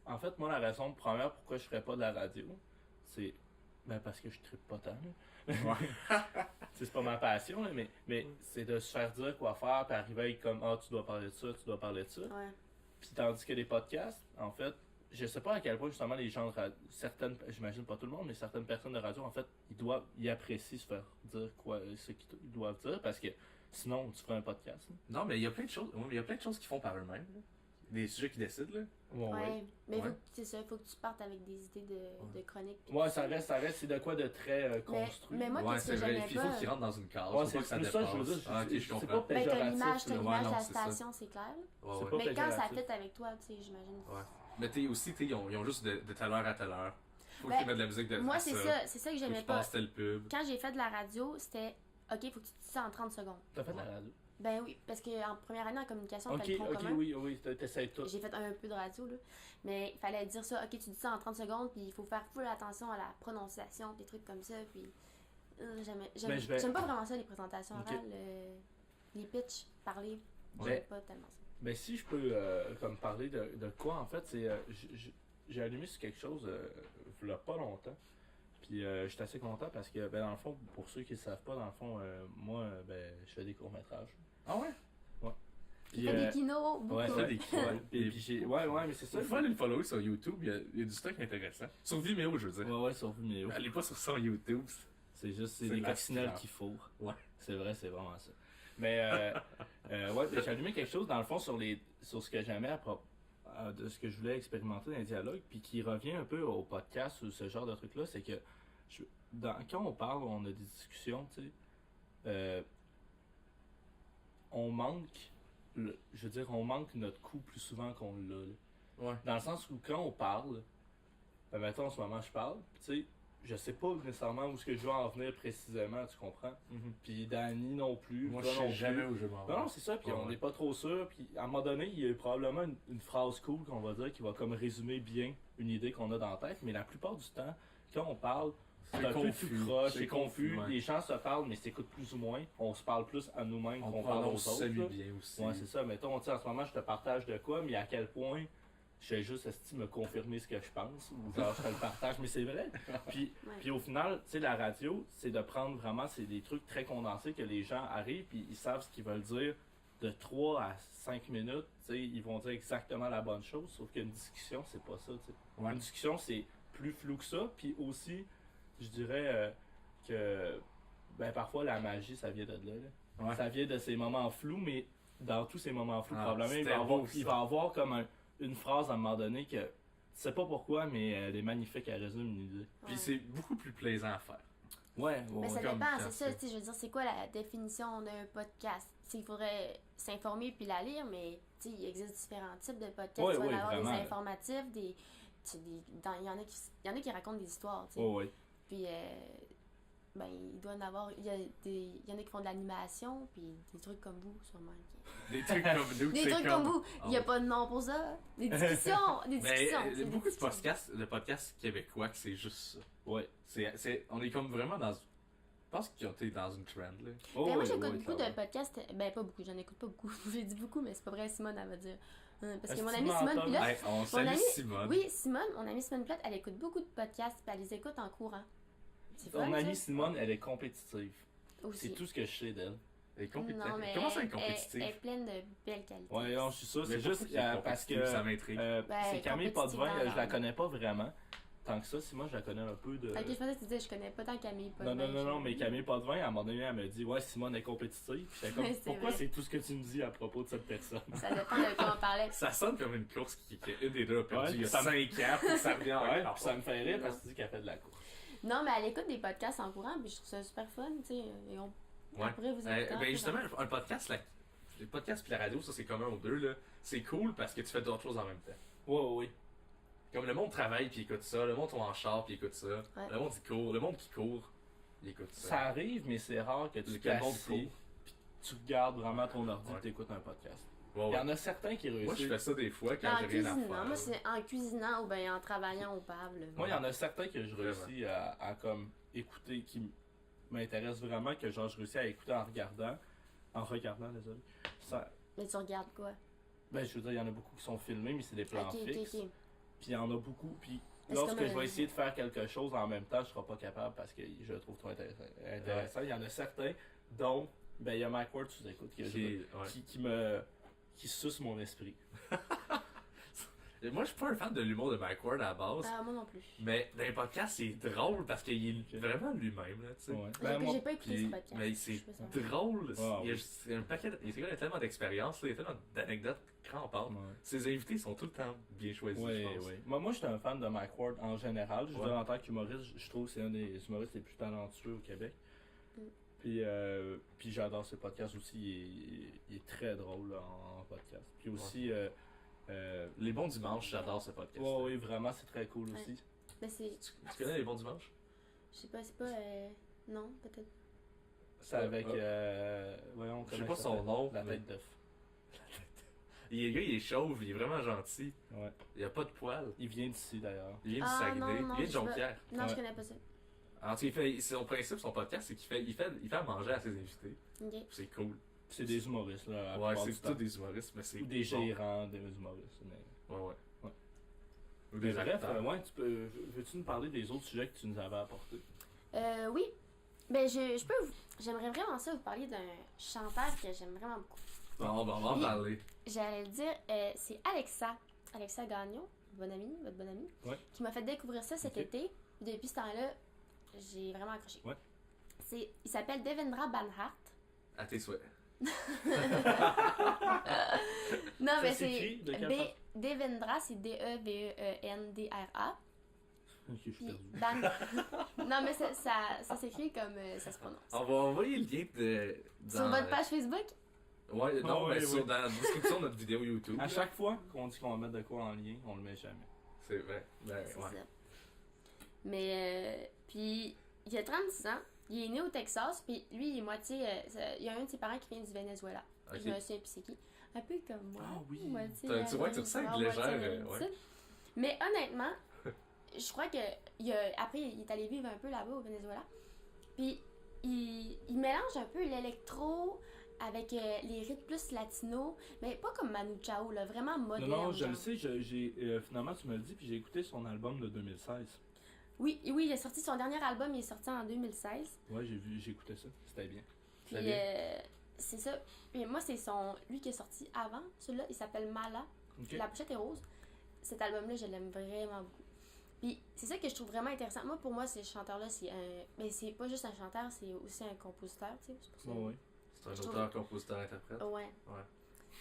En fait, moi, la raison première pourquoi je ferais pas de la radio, c'est. Ben, parce que je trippe pas tant, là. C'est pas ma passion, là, mais c'est de se faire dire quoi faire, puis arriver avec comme, tu dois parler de ça, tu dois parler de ça. Ouais. Puis tandis que les podcasts, en fait, je sais pas à quel point justement les gens de radio, certaines, j'imagine pas tout le monde, mais certaines personnes de radio, en fait, ils apprécient se faire dire ce qu'ils doivent dire, parce que sinon, tu ferais un podcast. Là. Non, mais il y a plein de choses. Ouais, mais il y a plein de choses qu'ils font par eux-mêmes. Là. Des sujets qu'ils décident, là. Ouais. Mais Ouais. c'est ça, il faut que tu partes avec des idées de chronique. puis Ouais, tout ça reste, c'est de quoi de très construit. mais moi, Ouais, qu'est-ce c'est que vrai. j'aimais Puis il faut pas. qu'ils rentrent dans une case. Ouais, Faut c'est pas que ça plus dépasse. ça, je veux dire, Ah, ok, je c'est comprends. pas Ben, t'as péjoratif, l'image, là. Ouais, de non, la c'est ça. station, c'est clair. Ouais, C'est ouais. pas Mais quand ça péjoratif. fit avec toi, tu sais, j'imagine. Ouais. Mais t'es aussi, ils ont juste de telle heure à telle heure. Faut Ben, qu'ils mettent de la musique de Moi, à c'est ça que Faut j'aimais qu'ils pas. passent tel pub. Quand j'ai fait de la radio, c'était OK, faut que tu dises ça en 30 secondes. T'as fait de la radio. Ben oui, parce qu'en première année en communication, on Ok, fait le tronc ok, commun. oui, t'essayes tout. J'ai fait un peu de radio, là. Mais il fallait dire ça, OK, tu dis ça en 30 secondes, puis il faut faire full attention à la prononciation, des trucs comme ça, puis... Ben, je vais- J'aime pas vraiment ça, les présentations Ok. orales, les pitchs, parler. Ouais. J'aime pas tellement ça. Mais si je peux comme parler de quoi, en fait, c'est j'ai allumé sur quelque chose il y a pas longtemps. Puis je suis assez content parce que, ben, dans le fond, pour ceux qui ne savent pas, dans le fond, moi, ben, je fais des courts-métrages. Ah ouais? Il fait des kinos, beaucoup. Ouais, fait des kinos. ouais, mais c'est ça. Il faut aller le follow sur YouTube, il y a du stock intéressant. Sur Vimeo, je veux dire. Ouais, sur Vimeo. Allez pas sur son YouTube. C'est juste, c'est C'est des de coccinelles l'aspirant. qui fourrent. Ouais. C'est vrai, c'est vraiment ça. Mais, ouais, j'ai allumé quelque chose, dans le fond, sur ce que j'aimais de ce que je voulais expérimenter dans les dialogues, puis qui revient un peu au podcast ou ce genre de truc-là, c'est que quand on parle, on a des discussions, tu sais, on manque, je veux dire, on manque notre coup plus souvent qu'on l'a. Là. Ouais. Dans le sens où quand on parle, ben mettons en ce moment je parle, tu sais, je sais pas nécessairement où est-ce que je veux en venir précisément, tu comprends? Puis Danny non plus, Moi, toi je non sais plus. jamais où je m'en vais. Non, c'est ça, puis Ouais, on ouais. n'est pas trop sûr, puis à un moment donné, il y a probablement une phrase cool qu'on va dire qui va comme résumer bien une idée qu'on a dans la tête, mais la plupart du temps, quand on parle, c'est un peu tout croche, c'est confus, ouais. les gens se parlent mais s'écoutent plus ou moins, on se parle plus à nous-mêmes On qu'on parle aux prononce autres. semi là. bien aussi. Ouais, c'est ça, mettons, tu sais, en ce moment, je te partage de quoi, mais à quel point je fais juste me confirmer ce que je pense, ou genre je te le partage, mais c'est vrai. Puis, Ouais. puis au final, tu sais, la radio, c'est de prendre vraiment, c'est des trucs très condensés que les gens arrivent, puis ils savent ce qu'ils veulent dire de 3 à 5 minutes, tu sais, ils vont dire exactement la bonne chose, sauf qu'une discussion, c'est pas ça, tu sais. Ouais. Une discussion, c'est plus flou que ça, puis aussi, je dirais que, ben parfois, la magie, ça vient de là, là. Ouais. Ça vient de ces moments flous, mais dans tous ces moments flous, Ah, probablement, il c'était va avoir, beau, ça. il va avoir comme une phrase à un moment donné que tu sais pas pourquoi, mais elle est magnifique, elle résume une idée. Puis Ouais. c'est beaucoup plus plaisant à faire. Ouais, Mais ça comme dépend, quand c'est ça, tu sais, je veux dire, c'est quoi la définition d'un podcast? Tu sais, il faudrait s'informer puis la lire, mais tu sais, il existe différents types de podcasts. Ouais, tu vas ouais, en avoir vraiment. des informatifs, il y en a qui racontent des histoires, tu sais. ouais. Puis Ben, il doit en avoir. Il y en a qui font de l'animation, puis des trucs comme vous, sûrement. Des trucs comme nous, Des c'est trucs comme vous. Il n'y a Ah pas de nom pour ça. Des discussions. Des Mais discussions. il y c'est a des beaucoup discussions. de podcasts québécois que c'est juste ça. Ouais. On est comme vraiment dans. Je pense qu'ils ont été dans une trend, là. Oh, Ben, moi, ouais, j'écoute ouais, beaucoup de clairement. podcasts. Ben, pas beaucoup, j'en écoute pas beaucoup. J'ai dit beaucoup, mais c'est pas vrai, Simone, elle va dire. Parce que Est-ce mon que amie tu Simone m'entends? Pilote. Hey, on salue amie- Simone. Oui, Simone, mon amie Simone Pilote, elle écoute beaucoup de podcasts, puis elle les écoute en courant. C'est fun, Ton amie ça? Simone, elle est compétitive. Aussi. C'est tout ce que je sais d'elle. Elle est Non, mais Comment ça, elle est elle compétitive? est pleine de belles qualités. Ouais, non, je suis sûr. Mais C'est juste pourquoi qu'elle est parce que compétitive, ça m'intrigue. Ben, c'est Camille compétitive Potvin, dans je la l'âme. connais pas vraiment. Tant que ça, Simone, je la connais un peu de. Ok, je pensais que tu disais, je connais pas tant Camille Potvin. Non, mais Camille Potvin, à un moment donné, elle me dit ouais, Simone est compétitive. Puis j'étais comme Ouais, c'est pourquoi vrai. c'est tout ce que tu me dis à propos de cette personne? Ça dépend de quoi on parlait. Ça sonne comme une course qui une des deux a perdu Ouais, il y a ça 5 ans, puis ça revient en Ouais, arrière. puis ça me fait rire parce que tu dis qu'elle fait de la course. Non, mais elle écoute des podcasts en courant, puis je trouve ça super fun, tu sais. Et on Ouais. pourrait vous écouter. Ben justement, un podcast, le podcast puis la radio, ça c'est commun aux deux, là. C'est cool parce que tu fais d'autres choses en même temps. Ouais. Comme le monde travaille puis écoute ça, le monde tombe en char puis écoute ça, Ouais. le monde qui court, le monde qui court, il écoute ça. Ça arrive, mais c'est rare que tu Que le monde t'assieds, court. puis tu regardes vraiment ton ordi Ouais. et t'écoutes un podcast. Ouais, Il y ouais. en a certains qui Moi je réussissent. fais ça des fois quand En j'ai rien à cuisinant. faire. Moi, c'est en cuisinant ou bien en travaillant au pable. Moi, il y en a certains que je Vraiment. réussis à comme écouter, qui m'intéressent vraiment, que genre je réussis à écouter en regardant, désolé. Ça, Mais tu regardes quoi? ben je veux dire, il y en a beaucoup qui sont filmés, mais c'est des plans Ok, fixes. ok. Puis il y en a beaucoup, puis C'est lorsque comme je un- vais essayer de faire quelque chose en même temps, je serai pas capable parce que je le trouve trop intéressant. Il y en a certains, dont, ben il y a Mike Ward sous écoute qui suce mon esprit. Et moi je suis pas un fan de l'humour de Mike Ward à la base, Ah, moi non plus. mais dans les podcasts c'est drôle parce qu'il est vraiment lui-même, là, tu sais. Ouais. Mais Ben, moi, j'ai pas écouté Puis- ce podcast. mais Je c'est fais ça. drôle, Ah, il y a oui. c'est un paquet, il y a tellement d'expérience, là, il y a tellement d'anecdotes crampantes. ouais. Ses invités sont tout le temps bien choisis, Oui, je pense. oui. Moi, je suis un fan de Mike Ward en général. Je veux Ouais. dire, en tant qu'humoriste, je trouve que c'est un des humoristes les plus talentueux au Québec. Mm. Puis j'adore ce podcast aussi. Il est très drôle là, en podcast. Puis aussi, Les bons dimanches, j'adore ce podcast. ouais, oui, vraiment, c'est très cool Ouais. aussi. Mais c'est. Tu connais les bons dimanches? Je sais pas, c'est pas. Non, peut-être. C'est avec, voyons, Je sais comment pas il son s'appelle? nom, La mais- tête d'œuf. Le gars, il est chauve, il est vraiment gentil. Ouais. Il a pas de poils. Il vient d'ici d'ailleurs. Il vient du Ah, Saguenay. non, non, Il vient de je sais pas. Jonquière. Non, je Ouais. connais pas ça. En tout cas, son principe, son podcast, c'est qu'il fait à manger à ses invités. Ok. C'est cool. C'est des humoristes, là. la Ouais, plupart c'est du tous temps. des humoristes, mais c'est. Ou des bon. gérants, des humoristes. Mais... Ouais. Ouais. Ou des Bref, acteurs. ouais, veux-tu nous parler des autres sujets que tu nous avais apportés? Oui. Ben, j'aimerais vraiment ça vous parler d'un chanteur que j'aime vraiment beaucoup. Bon, on va en Oui. parler. J'allais le dire, c'est Alexa Gagnon, votre bonne amie, Ouais. qui m'a fait découvrir ça cet Ok. été. Depuis ce temps-là, j'ai vraiment accroché. Ouais. Il s'appelle Devendra Banhart. À tes souhaits. Non, Ça mais s'écrit c'est de quelle façon? Devendra, c'est Devendra. Ok, je suis Puis perdu. non, mais ça s'écrit comme ça se prononce. On va envoyer le lien Sur votre page Facebook? Ouais, non, Ah, mais ouais, sur ouais. dans la description de notre vidéo YouTube. À chaque fois qu'on dit qu'on va mettre de quoi en lien, on le met jamais. C'est vrai. Ben, C'est ouais. ça. Mais, puis, il a 36 ans. Il est né au Texas, puis lui, il est moitié. Il y a un de ses parents qui vient du Venezuela. Ok. Je me souviens plus c'est qui. Un peu comme moi. Ah oui. Moitié, Tu vois, tu ressens Nord, une légère, moitié Amérique ouais. du Sud. Mais honnêtement, je crois que. Après, il est allé vivre un peu là-bas au Venezuela. Puis, il mélange un peu l'électro avec les rythmes plus latinos, mais pas comme Manu Chao, là, vraiment moderne. Non, je le genre. sais, finalement tu me le dis, puis j'ai écouté son album de 2016. Oui, il a sorti son dernier album, il est sorti en 2016. Ouais, j'ai écouté ça, c'était bien. Puis Très bien. c'est ça. Puis moi, c'est lui qui est sorti avant. Celui-là, il s'appelle Mala. Ok. La pochette est rose. Cet album-là, je l'aime vraiment beaucoup. Puis c'est ça que je trouve vraiment intéressant. Moi, pour moi, ce chanteur-là, mais c'est pas juste un chanteur, c'est aussi un compositeur, tu sais. C'est pour ça. Ouais, ouais. C'est un Je auteur, compositeur, interprète. Ouais. Ouais.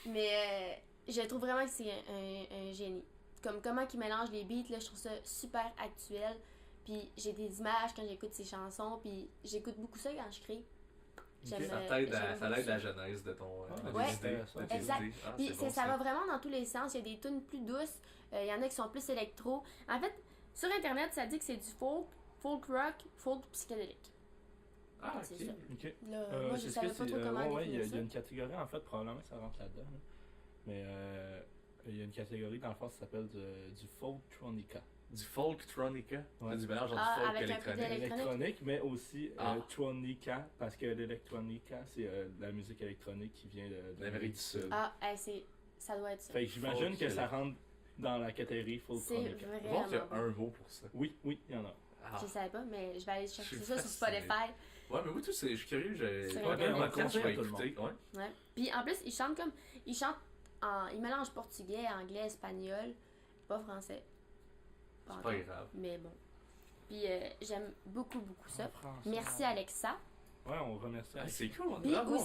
Mais je trouve vraiment que c'est un génie. Comme comment il mélange les beats, là, je trouve ça super actuel. Puis j'ai des images quand j'écoute ses chansons, puis j'écoute beaucoup ça quand je crée. J'aime, Ça j'aime l'aide beaucoup la ça. genèse de ton de Ouais. tes idées. De tes Exact. idées. Ah, Puis c'est bon, ça va vraiment dans tous les sens. Il y a des tunes plus douces, il y en a qui sont plus électro. En fait, sur internet, ça dit que c'est du folk rock, folk psychédélique. Ah, C'est ok. ça. Ok. Là, moi, je c'est ce savais que pas c'est. trop comment Ouais, il y définir a ça. une catégorie, en fait, probablement que ça rentre là-dedans. Là. Mais il y a une catégorie, dans le fond, ça s'appelle du folktronica. Du folktronica. Ouais. Du mélange entre Ah, folk avec un peu électronique. d'électronique. Électronique, mais aussi Ah. tronica, parce que l'électronica, c'est de la musique électronique qui vient de L'Amérique du Sud. Ah, ça doit être ça. Fait que j'imagine Folk que ça rentre dans la catégorie C'est folktronica. Je vraiment pense qu'il y a bon. un mot pour ça. Oui, il y en a. Ah. Je savais pas, mais je vais aller chercher Je suis ça sur fasciné. Spotify. Ouais, mais oui, tout, je suis curieux. J'ai C'est pas vrai. de On le podcast, je vais conseille à tout le écouter. Ouais. Ouais. Puis en plus, ils chantent ils mélangent portugais, anglais, espagnol, pas français. Pas C'est pas encore, grave. mais bon. Puis j'aime beaucoup ça. En français. Merci Alexa. Ouais, on remercie. Ah, Alex. c'est cool, on Puis devrait avoir,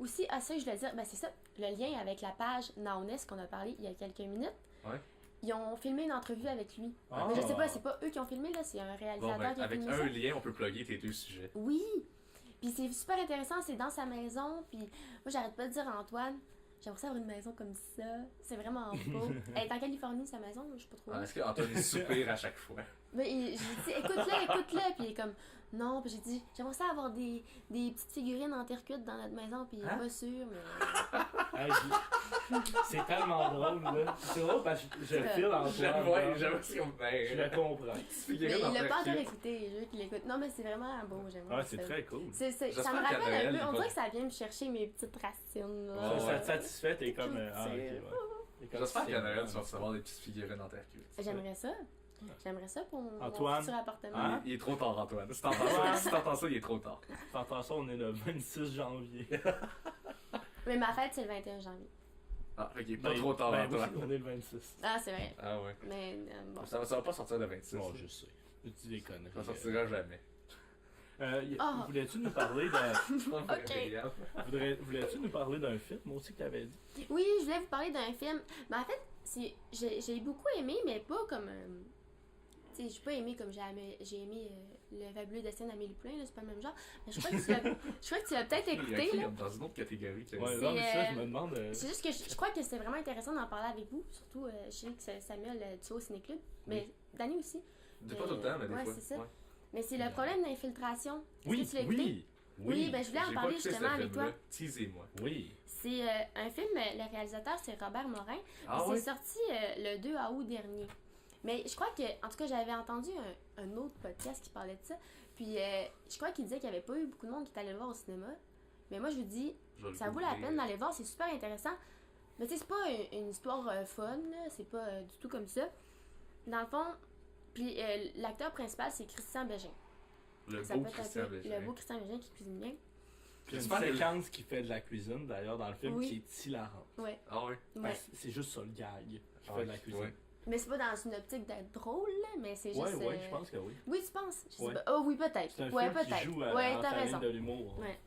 aussi, ça je voulais dire, ben c'est ça, le lien avec la page Naoness qu'on a parlé il y a quelques minutes. Ouais. Ils ont filmé une entrevue avec lui. Ah. Mais je sais pas, c'est pas eux qui ont filmé, là, c'est un réalisateur Bon, ben, qui a avec filmé un ça. lien, on peut plugger tes deux sujets. Oui! Puis c'est super intéressant, c'est dans sa maison, puis moi j'arrête pas de dire à Antoine, j'aimerais ça avoir une maison comme ça, c'est vraiment beau. Elle est en Californie, sa maison, je sais pas trop. Ah, Est-ce qu'Anthony soupire à chaque fois? Mais j'ai dit, écoute-le, puis il est comme, non, puis j'ai dit, j'aimerais ça avoir des petites figurines en terre cuite dans notre maison, puis il est Hein? pas sûr, mais. Hey, c'est tellement drôle, là. C'est drôle parce que je file en Ouais, j'avoue que c'est comme Je le comprends. Mais il l'a pas encore écouté, je veux qu'il l'écoute. Non, mais c'est vraiment beau, j'aime Ouais, bien c'est ça. très cool. Ça J'espère me qu'à rappelle Noël, un peu, il on va- dirait que ça vient me chercher mes petites racines. Là. Ouais, Ça te satisfait, t'es comme. Ah, ok, Cute. ouais. T'es comme J'espère si, qu'à Noël, tu vas recevoir des petites figurines en terre cuite. J'aimerais ça. J'aimerais ça pour mon Antoine? futur appartement. Hein? Il est trop tard, Antoine. Si t'entends ça, il est trop tard. T'entends ça, on est le 26 janvier. Mais ma fête, c'est le 21 janvier. Ah, ok, pas trop tard, ben, Antoine. oui, on est le 26. Ah, c'est vrai. Ah ouais. Mais bon. Ça va pas sortir le 26. Bon, je sais. Je dis des conneries. Ça sortira jamais. Ah. Voulais-tu nous parler d'un. Ok. Voulais-tu nous parler d'un film, moi aussi, que t'avais dit? Oui, je voulais vous parler d'un film. Mais en fait, j'ai beaucoup aimé, mais pas comme. Tu sais, j'ai pas aimé comme j'ai aimé Le Fabuleux Destin d'Amélie Poulain, là, c'est pas le même genre. Mais je crois que tu l'as peut-être écouté, là. Dans une autre catégorie. Ouais, C'est, non, mais ça, je me demande. C'est juste que je crois que c'était vraiment intéressant d'en parler avec vous. Surtout, je sais que Samuel, tu au Ciné-Club. Mais Danny aussi. Pas tout le temps, mais des Ouais, fois. c'est ça. Ouais. Mais c'est le problème d'infiltration. Est-ce Oui, que tu l'as écouté? oui. Oui, ben je voulais en J'ai pas parler écouté justement ce avec toi. film-là. Teasez-moi. Oui. C'est un film, le réalisateur c'est Robert Morin. Ah c'est ouais? sorti le 2 août dernier. Mais je crois que, en tout cas, j'avais entendu un autre podcast qui parlait de ça. Puis je crois qu'il disait qu'il n'y avait pas eu beaucoup de monde qui est allé le voir au cinéma. Mais moi je vous dis, Je vais le ça vaut la googler. peine d'aller voir, c'est super intéressant. Mais tu sais, c'est pas une histoire fun, là, c'est pas du tout comme ça. Dans le fond, puis l'acteur principal c'est Christian Bégin. Le Ça beau peut être Christian appelé Bégin. le beau Christian Bégin qui cuisine bien. Puis il y a J'espère une que- séquence qui fait de la cuisine, d'ailleurs, dans le film, Oui. qui est hilarante. Ouais, Ah ouais? ouais. Ben, c'est juste ça, le gag, qui Ah fait de la ouais, cuisine. ouais. Mais c'est pas dans une optique d'être drôle, là, mais c'est juste. Ouais, je pense que oui. Oui, tu penses? Je sais Ouais. pas. Oh oui, peut-être. C'est un Ouais, film qui peut-être. joue Ouais, en t'as famille raison. de l'humour. Ouais.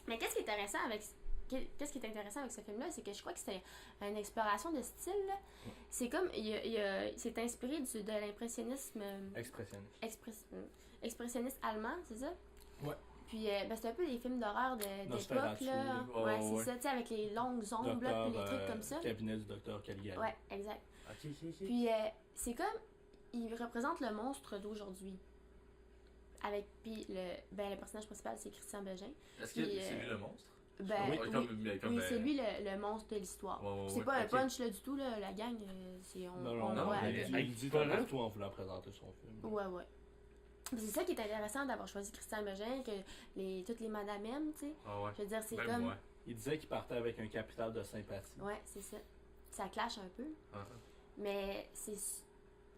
Mais qu'est-ce qui est intéressant avec ce film-là, c'est que je crois que c'était une exploration de style. Là. C'est comme c'est inspiré de l'impressionnisme expressionniste allemand, c'est ça? Ouais. Puis ben, c'est un peu des films d'horreur d'époque Nosferatu, là. là. Ouais, Ouais, c'est ouais. ça, tu sais, avec les longues ombres là, puis les trucs comme ça. Cabinet du docteur Caligari. Ouais, exact. Ok. Puis c'est comme il représente le monstre d'aujourd'hui. Avec puis le personnage principal c'est Christian Bégin. Est-ce que Puis, c'est lui le monstre? Ben Oui, oui, comme, oui, c'est lui le monstre de l'histoire. Ouais, ouais, C'est ouais, pas un ok. punch là du tout là, la gang Non, non, voit mais- avec il lui. dit Pas tout vrai? partout en voulant présenter son film. Ouais, ouais. Puis c'est ça qui est intéressant d'avoir choisi Christian Bégin, que toutes les Madame M, tu sais. Ah ouais. Je veux dire, c'est Même comme. moi. Il disait qu'il partait avec un capital de sympathie. Ouais, c'est ça. Ça clash un peu. Ah. Mais c'est.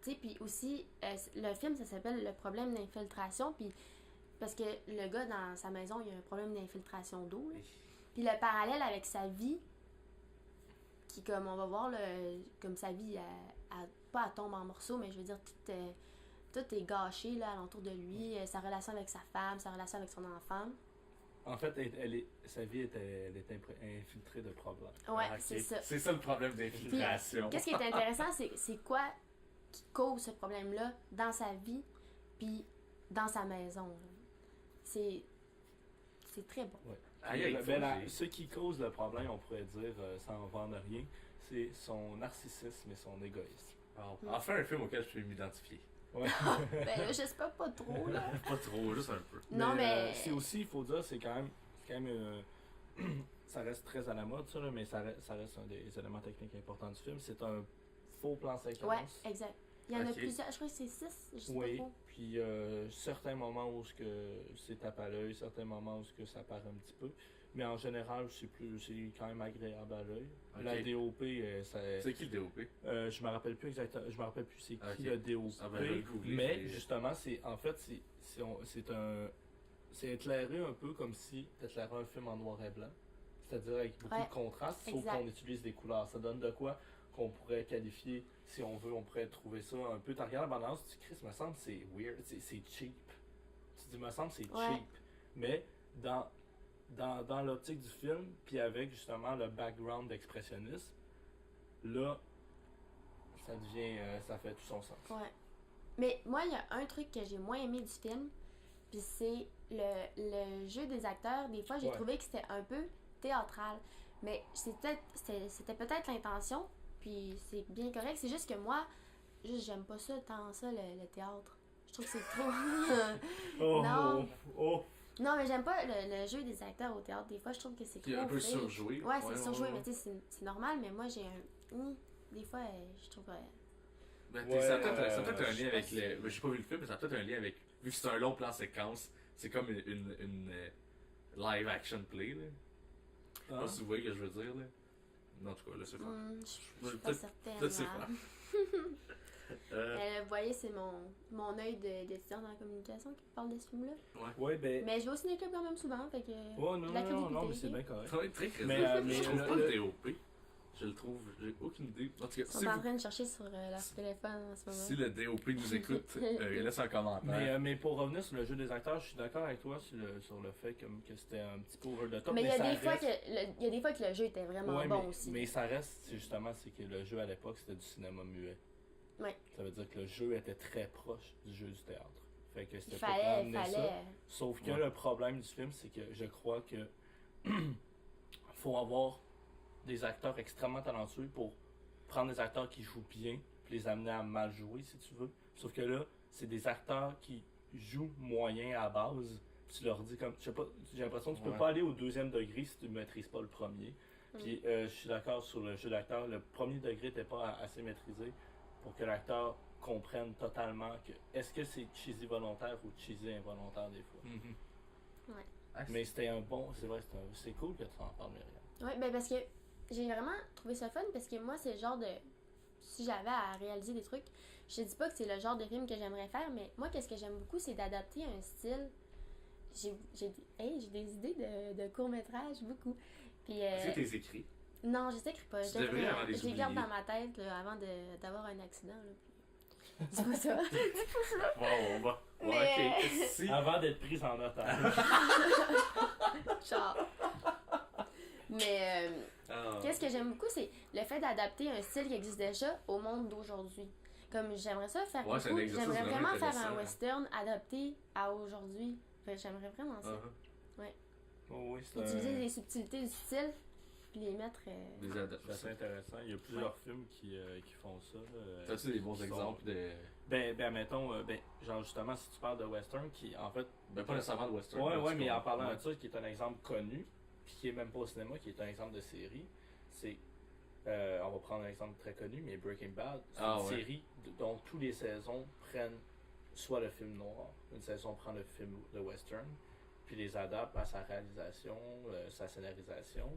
Tu sais, puis aussi, le film, ça s'appelle Le problème d'infiltration. Puis. Parce que le gars, dans sa maison, il y a un problème d'infiltration d'eau. Là. Puis le parallèle avec sa vie, qui, comme on va voir, comme sa vie, pas elle tombe en morceaux, mais je veux dire, tout est gâché là, alentour de lui. Sa relation avec sa femme, sa relation avec son enfant. En fait, sa vie elle est infiltrée de problèmes. Ouais, Ah, ok. c'est ça. C'est ça le problème d'infiltration. Qu'est-ce qui est intéressant, c'est quoi qui cause ce problème-là dans sa vie, puis dans sa maison. là. C'est très bon. Ouais. Aïe, aïe, Ce qui cause le problème, on pourrait dire, sans vendre rien, c'est son narcissisme et son égoïsme. Enfin un film auquel je peux m'identifier. Ouais. Ben là, j'espère pas trop, là. Pas trop, juste un peu. Non, mais. c'est aussi, il faut dire, c'est quand même ça reste très à la mode, ça, là, mais ça reste un des éléments techniques importants du film. C'est un faux plan séquence. Ouais, exact. Il y en a Ok. plusieurs, je crois que c'est 6, je sais Oui, pas trop. puis certains moments où ce que c'est tape à l'œil, certains moments où ce que ça part un petit peu. Mais en général, c'est quand même agréable à l'œil. Ok. La DOP, C'est qui le DOP? je me rappelle plus exactement, je me rappelle plus c'est qui Ok. le DOP. Ah ben, je vais le googler, mais puis- justement, c'est éclairé un peu comme si t'éclairais un film en noir et blanc. C'est-à-dire avec beaucoup Ouais, de contraste, sauf exact. qu'on utilise des couleurs. Ça donne de quoi qu'on pourrait qualifier, si on veut, on pourrait trouver ça un peu. Tu regardes la bande-annonce, tu dis, Chris, me semble que c'est weird, c'est cheap. Tu dis, me semble que c'est Ouais. cheap. Mais dans l'optique du film, puis avec justement le background d'expressionnisme, là, ça devient, ça fait tout son sens. Ouais. Mais moi, il y a un truc que j'ai moins aimé du film, puis c'est le jeu des acteurs. Des fois, j'ai Ouais. trouvé que c'était un peu théâtral. Mais c'était peut-être l'intention, puis c'est bien correct. C'est juste que moi, j'aime pas ça, tant ça, le théâtre. Je trouve que c'est trop. Oh, Non. oh, Non, mais j'aime pas le jeu des acteurs au théâtre. Des fois, je trouve que c'est Qui est trop un peu fake. surjoué. Ouais, c'est surjoué, ouais. mais tu sais, c'est normal, mais moi, j'ai un. Des fois, je trouve. Ben, Ouais, ça a peut-être ça a peut-être je un sais lien pas avec si- le. Ben, j'ai pas vu le film, mais ça a peut-être un lien avec. Vu que c'est un long plan séquence, c'est comme une live action play, là. Je sais Ah. pas si vous voyez ce que je veux dire, là. Non, en tout cas, là, c'est fort. Je suis pas Peut-être- certaine. peut-être c'est là. fort. Vous voyez, c'est mon œil d'étudiante en communication qui parle de ce film-là. Ouais, ben. Mais je vais au ciné-club quand même souvent, fait que. Oh non, la non, non, curiosité, mais c'est ok? bien correct. Ça va être très crédible. Mais, je trouve le- pas le- le DOP. Je le trouve, j'ai aucune idée. En tout cas, Ils sont si, en vous- train de chercher sur leur téléphone en ce moment. si le DOP nous écoute, laisse un commentaire. Mais pour revenir sur le jeu des acteurs, je suis d'accord avec toi sur le fait que c'était un petit peu over the top. Mais il y a ça des fois reste- il y a des fois que le jeu était vraiment Ouais, bon mais, aussi. mais ça reste, c'est que le jeu à l'époque, c'était du cinéma muet. Ouais. Ça veut dire que le jeu était très proche du jeu du théâtre. Fait que Il c'était pas pour fallait. amener ça. Sauf que Ouais. le problème du film, c'est que je crois que faut avoir des acteurs extrêmement talentueux pour prendre des acteurs qui jouent bien puis les amener à mal jouer, si tu veux. Sauf que là, c'est des acteurs qui jouent moyen à base. Puis tu leur dis comme, je sais pas, j'ai l'impression que tu peux Ouais. pas aller au deuxième degré si tu ne maîtrises pas le premier. Puis je suis d'accord sur le jeu d'acteur, le premier degré n'était pas assez maîtrisé pour que l'acteur comprenne totalement que est-ce que c'est cheesy volontaire ou cheesy involontaire des fois. Mhm. Ouais. Ah, Mais c'était un bon, c'est vrai, c'est cool que tu en parles, Myriam. Ouais, ben parce que j'ai vraiment trouvé ça fun parce que moi, c'est le genre de. Si j'avais à réaliser des trucs, je te dis pas que c'est le genre de film que j'aimerais faire, mais moi, qu'est-ce que j'aime beaucoup, c'est d'adapter un style. J'ai des idées de court-métrage, beaucoup. Puis. Est-ce que t'es écrit? Non, je t'écris pas. Tu devrais avant de les Je les garde oublier. dans ma tête là, avant d'avoir un accident. Là, puis... Dis pas ça. Bon, on va. Ouais, Mais- ok. Si. Avant d'être prise en otage. Genre. Mais Ah. qu'est-ce que j'aime beaucoup, c'est le fait d'adapter un style qui existe déjà au monde d'aujourd'hui. Comme j'aimerais ça faire Ouais, c'est un beaucoup, exercice j'aimerais vraiment vraiment faire intéressant. un western adapté à aujourd'hui. Fait que j'aimerais vraiment ça. Oh oui, c'est Utiliser les subtilités du style puis les mettre. Des c'est assez adaptations. intéressant. Il y a plusieurs films qui font ça. T'as-tu des bons qui sont- exemples de. Ben, mettons, genre justement, si tu parles de western, qui en fait. Ben, pas nécessairement de western. Ouais, parce ouais, mais qu'on- en parlant ouais. de ça, qui est un exemple connu, puis qui est même pas au cinéma, qui est un exemple de série, c'est. On va prendre un exemple très connu, mais Breaking Bad, c'est Ah, une ouais. série dont toutes les saisons prennent soit le film noir, une saison prend le film de western, puis les adapte à sa réalisation, sa scénarisation,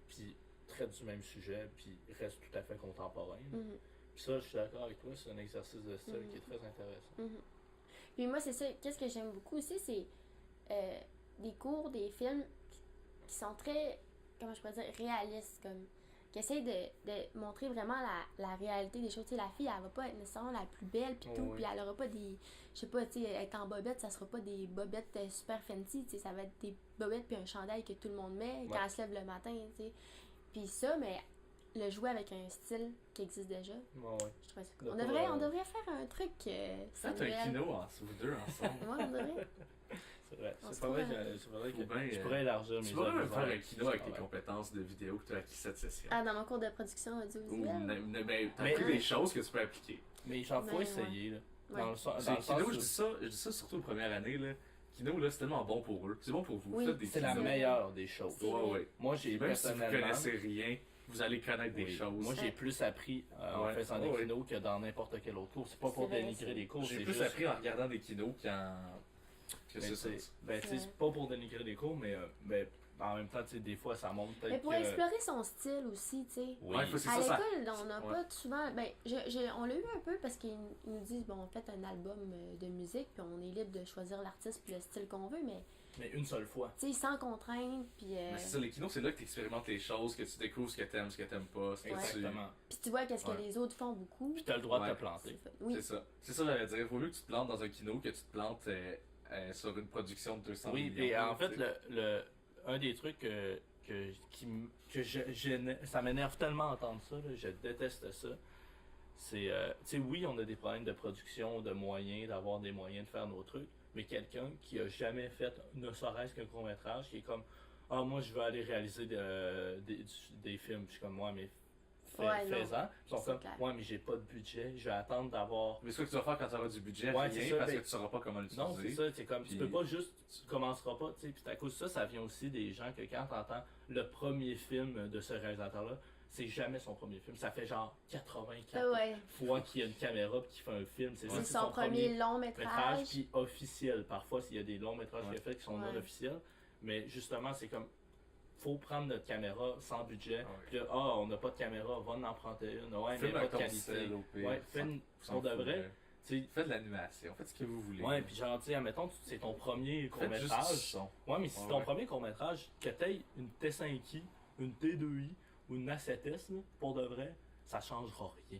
puis traite du même sujet, puis reste tout à fait contemporain. Mhm, Puis ça, je suis d'accord avec toi, c'est un exercice de style Mhm. qui est très intéressant. mhm. Puis moi, c'est ça. Qu'est-ce que j'aime beaucoup aussi, c'est des cours, des films qui sont très, comment je pourrais dire, réalistes, comme qui essayent de montrer vraiment la réalité des choses. Tu sais, la fille, elle va pas être nécessairement la plus belle, puis Oh, tout, oui. puis elle aura pas des, je sais pas, tu sais, être en bobette, ça sera pas des bobettes super fancy, tu sais, ça va être des bobettes puis un chandail que tout le monde met quand Ouais. elle se lève le matin, tu sais. Puis ça, mais le jouer avec un style qui existe déjà, Ouais, ouais. je trouvais ça cool. De On pas, devrait faire un truc Faites un Samuel. kino vous deux ensemble. Ouais, on devrait. C'est vrai. On C'est se pas vrai trouve, que, c'est vrai Faut que bien, je pourrais élargir mes Tu pourrais même faire un horizons. kino avec tes Ouais. compétences de vidéo que tu as acquis cette session. Ah, dans mon cours de production Ou audiovisuelle. ben, t'as Mais- appris des choses que tu peux appliquer. Mais j'en faut Mais essayer, là. Ouais. Dans le sens, C'est dans le sens Kino, où je dis ça surtout la première année, là. Kino, là, c'est tellement bon pour eux. C'est bon pour vous. Oui, Faites des c'est la Kino. meilleure des choses. C'est Ouais, vrai. ouais. Moi, j'ai Même si vous personnellement... connaissez rien, vous allez connaître des Oui. choses. Moi, j'ai plus appris en Ouais. faisant Ouais, des ouais. kinos que dans n'importe quel autre cours. C'est pas C'est pour vrai, dénigrer ça. les cours, J'ai c'est plus juste... appris en regardant des kinos qu'en. Que Ben, c'est ça. Ouais. c'est pas pour dénigrer les cours, mais en même temps, tu sais, des fois, ça montre Mais peut-être pour que... explorer son style aussi, tu sais. Oui. Ouais, faut- c'est À ça, ça. l'école, on n'a Ouais. pas souvent. Ben, on l'a eu un peu parce qu'ils nous disent bon, faites un album de musique, puis on est libre de choisir l'artiste puis le style qu'on veut, mais une seule fois. tu sais, sans contrainte, puis. Mais c'est ça, les kinos, c'est là que tu expérimentes les choses, que tu découvres ce que t'aimes, ce que t'aimes pas. Ce que Exactement. Puis tu vois qu'est-ce que Ouais. les autres font beaucoup. Puis t'as le droit de Ouais. te planter. C'est fun. Oui. C'est ça. C'est ça, j'allais dire. Vaut mieux que tu te plantes dans un kino que tu te plantes sur une production de 200 Oui, millions. et en là, fait, tu sais. un des trucs ça m'énerve tellement d'entendre ça, là, je déteste ça. C'est, tu sais, oui, on a des problèmes de production, de moyens, d'avoir des moyens de faire nos trucs, mais quelqu'un qui a jamais fait ne serait-ce qu'un court-métrage, qui est comme, ah, moi, je veux aller réaliser des films. Je suis comme, moi, mais Ouais, non. fais-en. Ils sont C'est comme, clair. ouais, mais j'ai pas de budget, je vais attendre d'avoir. Mais c'est quoi que tu vas faire quand tu auras du budget? Ouais, Rien, c'est ça, parce mais- que tu sauras pas comment l'utiliser. Non, c'est ça, c'est comme, tu Puis- peux pas juste, tu commenceras pas, tu sais, puis à cause de ça, ça vient aussi des gens que quand t'entends le premier film de ce réalisateur-là, c'est jamais son premier film, ça fait genre 84 Ouais. fois qu'il y a une caméra pis qu'il fait un film, c'est C'est juste son premier long métrage métrage. puis officiel. Parfois, s'il y a des longs métrages qu'il a fait qui sont Ouais. non officiels, mais justement, c'est comme, faut prendre notre caméra sans budget, Ouais. puis là, ah, on n'a pas de caméra, va en emprunter une, ouais, mais Filme pas avec de ton qualité. sel, au pire. Ouais, fais une, pour de vrai, tu sais, Faites de l'animation, faites ce que vous voulez. ouais, puis genre, tu sais, admettons, c'est ton premier Faites juste du court-métrage. son. Ouais, mais si c'est Ouais, ton ouais. premier court-métrage, que t'aies une T5i, une T2i ou une A7S, là, pour de vrai, ça changera rien.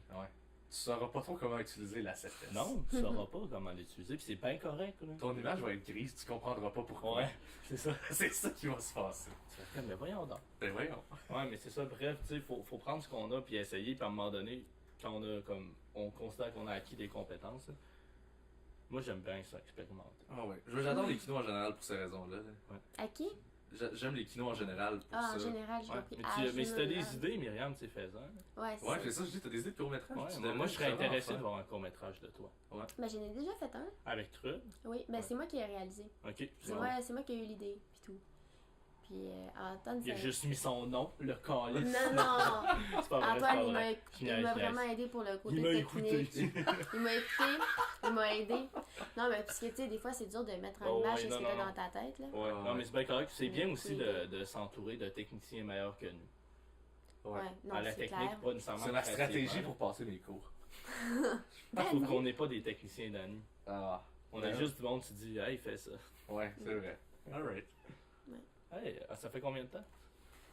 Tu sauras pas trop comment utiliser la 7S. Non, tu sauras pas comment l'utiliser, puis c'est bien correct, là. Ton image va être grise, tu comprendras pas pourquoi. Ouais, c'est ça. C'est ça qui va se passer. Tu vas faire, mais voyons donc. Ben voyons. Ouais, mais c'est ça, bref, tu sais, faut prendre ce qu'on a puis essayer, puis à un moment donné, quand on considère qu'on a acquis des compétences, là, moi j'aime bien ça, expérimenter. Ah ouais. J'adore les kinos en général pour ces raisons-là. À qui? J'aime les kinos en général pour Ah, en ça. général, j'ai Ouais. compris. Mais si t'as des général. idées, Myriam, tu sais, fais-en. Ouais, c'est Ouais, ça. c'est ça, je dis, t'as des idées de court-métrage? Ouais, tu moi, devrais je serais vraiment en intéressé de faire. voir un court-métrage de toi. Ben, j'en ai déjà fait un. Avec Trud. Oui, ben Ouais. c'est moi qui ai réalisé. Ok. C'est moi qui ai eu l'idée, puis tout. Puis Antoine, Il a ça- juste mis son nom, le calice. Non, non! C'est pas vrai, c'est Antoine, pas il m'a vrai. il m'a niaise. vraiment aidé pour le côté Il m'a technique. écouté. Il m'a écouté, il m'a aidé. Non, mais parce que tu sais, des fois, c'est dur de mettre en Oh, image ouais, ce non, qu'il y a non, dans ta tête, là. Ouais, non, mais c'est bien correct. C'est bien aussi Oui. de s'entourer de techniciens meilleurs que nous. Ouais, non, À la c'est technique, clair. pas nécessairement. C'est ma créativement, stratégie là. pour passer mes cours. Je trouve qu'on n'est pas des techniciens d'année. Ah. On a Ouais. juste du monde qui dit, hey, fais ça. Ouais, c'est vrai. Alright. Hey, ça fait combien de temps?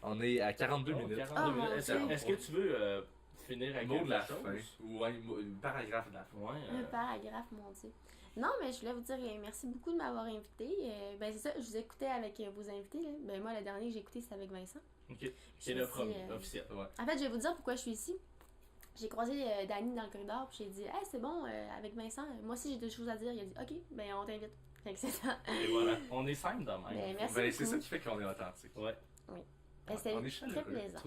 On est à 42 Oh, minutes. 42 Ah, minutes. mon Est-ce Dieu. est-ce que tu veux finir avec Mot de quelque la chose? fin. Ouais, paragraphe de la fin. Ouais. Un paragraphe, mon Dieu. Non, mais je voulais vous dire merci beaucoup de m'avoir invité. Ben, c'est ça, je vous écoutais avec vos invités, là. Ben, moi, le dernier que j'ai écouté, c'était avec Vincent. Ok. Je C'est me le suis, premier, officiel. Ouais. En fait, je vais vous dire pourquoi je suis ici. J'ai croisé Dani dans le corridor, puis j'ai dit, hey, c'est bon, avec Vincent, moi aussi j'ai des choses à dire. Il a dit, ok, ben on t'invite. Fait que c'est ça. Et voilà. On est simple de même. Ben, merci Ben, c'est beaucoup. ça qui fait qu'on est authentique. Ouais. Ben, c'était On est très chaleureux. plaisant.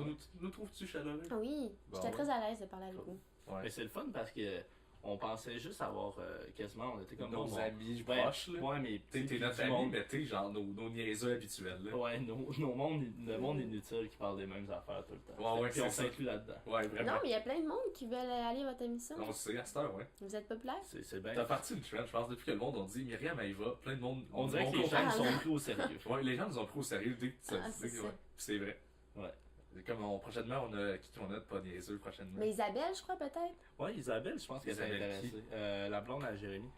Nous trouves-tu chaleureux? Oui, Bon, j'étais ouais. très à l'aise de parler avec vous. Ouais. Mais c'est le fun parce que on pensait juste avoir quasiment, on était comme Nos bon, amis ouais, proches, là. Ouais, mais T'es puis notre du ami, monde- mais t'es genre nos niaiseux habituels, là. Ouais, le monde inutile qui parle des mêmes affaires tout le temps. Ouais, ouais, Puis on c'est ça. s'inclut là-dedans. Ouais, vraiment. Non, mais il y a plein de monde qui veulent aller à votre émission. On sait, à cette heure, ouais. Vous êtes populaire? C'est bien. T'as parti une trend, je pense, depuis que le monde on dit Myriam, elle y va, plein de monde. On dirait que les compris. gens Ah, sont non. pris au sérieux. Ouais, les gens nous ont pris au sérieux dès que tu Ah, c'est ça. ouais. Puis c'est vrai. Ouais. Comme prochainement, on a qui qu'on a de pas niaiseux prochainement. Mais Isabelle, je crois, peut-être. Ouais, Isabelle, je pense qu'elle s'est Isabelle intéressée. La blonde à Jérémy.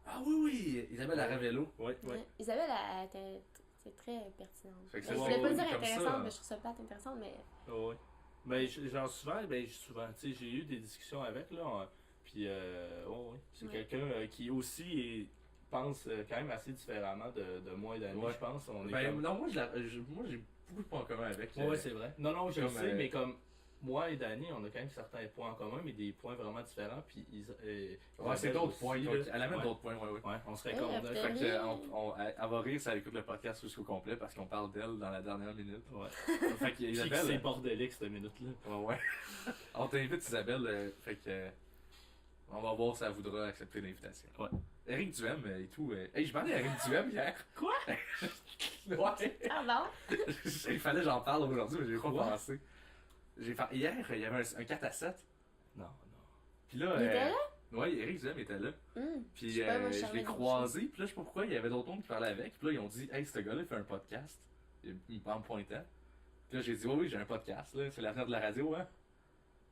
Ah oui, oui, Isabelle Aravello. Ouais, ouais. Ouais. Isabelle, elle était c'est très pertinente. Fait que Je ça, voulais ouais, pas ouais, dire comme intéressante, ça. mais je trouve ça plate intéressante, mais Ouais. Ben, genre souvent, tu sais, j'ai eu des discussions avec, là. Puis, ouais. C'est Ouais. quelqu'un qui aussi pense quand même assez différemment de moi et d'Annie, Ouais. je pense. On est Ben comme- non, moi j'ai beaucoup de points en commun avec. Ouais, c'est vrai. Non, je le Comme, sais, mais comme moi et Danny, on a quand même certains points en commun, mais des points vraiment différents. Puis Ouais, c'est d'autres points. là. Elle amène Ouais. d'autres points, ouais. Ouais, on serait Ouais, comme peut-être. Fait que, elle va rire si elle écoute le podcast jusqu'au complet parce qu'on parle d'elle dans la dernière minute. Ouais. Fait que C'est Isabelle. bordélique cette minute-là. Ouais, ouais. On t'invite Isabelle, fait que. On va voir si elle voudra accepter l'invitation. Ouais. Éric Duhem et tout. Hey, je parlais à Éric Duhem hier. Quoi? Ouais. Pardon? Il fallait que j'en parle aujourd'hui, mais j'ai pas Quoi? pensé. Hier, il y avait un 4 à 7. Non. Puis là. Il était là? Ouais, Éric Duhem était là. Puis Je sais pas, moi, je je savais l'ai quelque croisé, puis là, je sais pas pourquoi, il y avait d'autres mondes qui parlaient avec. Puis là, ils ont dit, hey, ce gars-là, il fait un podcast. En me pointant. Puis là, j'ai dit, oui, j'ai un podcast, là. C'est l'avenir de la radio, hein.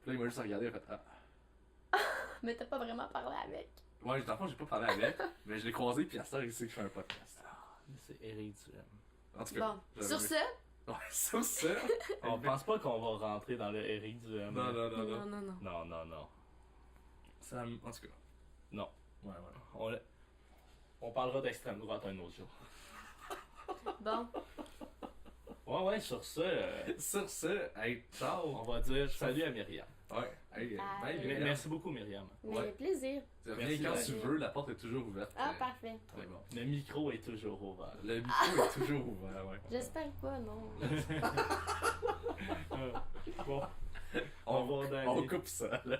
Puis là, il m'a juste regardé, il a fait, ah. Mais t'as pas vraiment parlé avec. Ouais, dans le fond, j'ai pas parlé avec, mais je l'ai croisé, puis à ce temps, il sait que je fais un podcast. C'est Éric Duhem. En tout cas. Bon, j'avais- sur ce. Ouais, sur ça. On pense pas qu'on va rentrer dans le Éric Duhem. Non, non, non, Non, non. non, non. Non. En tout cas. Non. Ouais. On parlera d'extrême droite un autre jour. Bon, Ouais, sur ça, Sur ça, hey, ciao. on va dire salut à Myriam. Ouais, hey, Bye. bye, Mais Myriam. merci beaucoup, Myriam. mais Ouais. plaisir. Tu reviens Merci, quand ouais. tu veux, la porte est toujours ouverte. Ah, parfait. Ouais, bon. Le micro est toujours ouvert. Le micro est toujours ouvert, ouais. J'espère pas, non. Bon, on va On d'aller. coupe ça, là.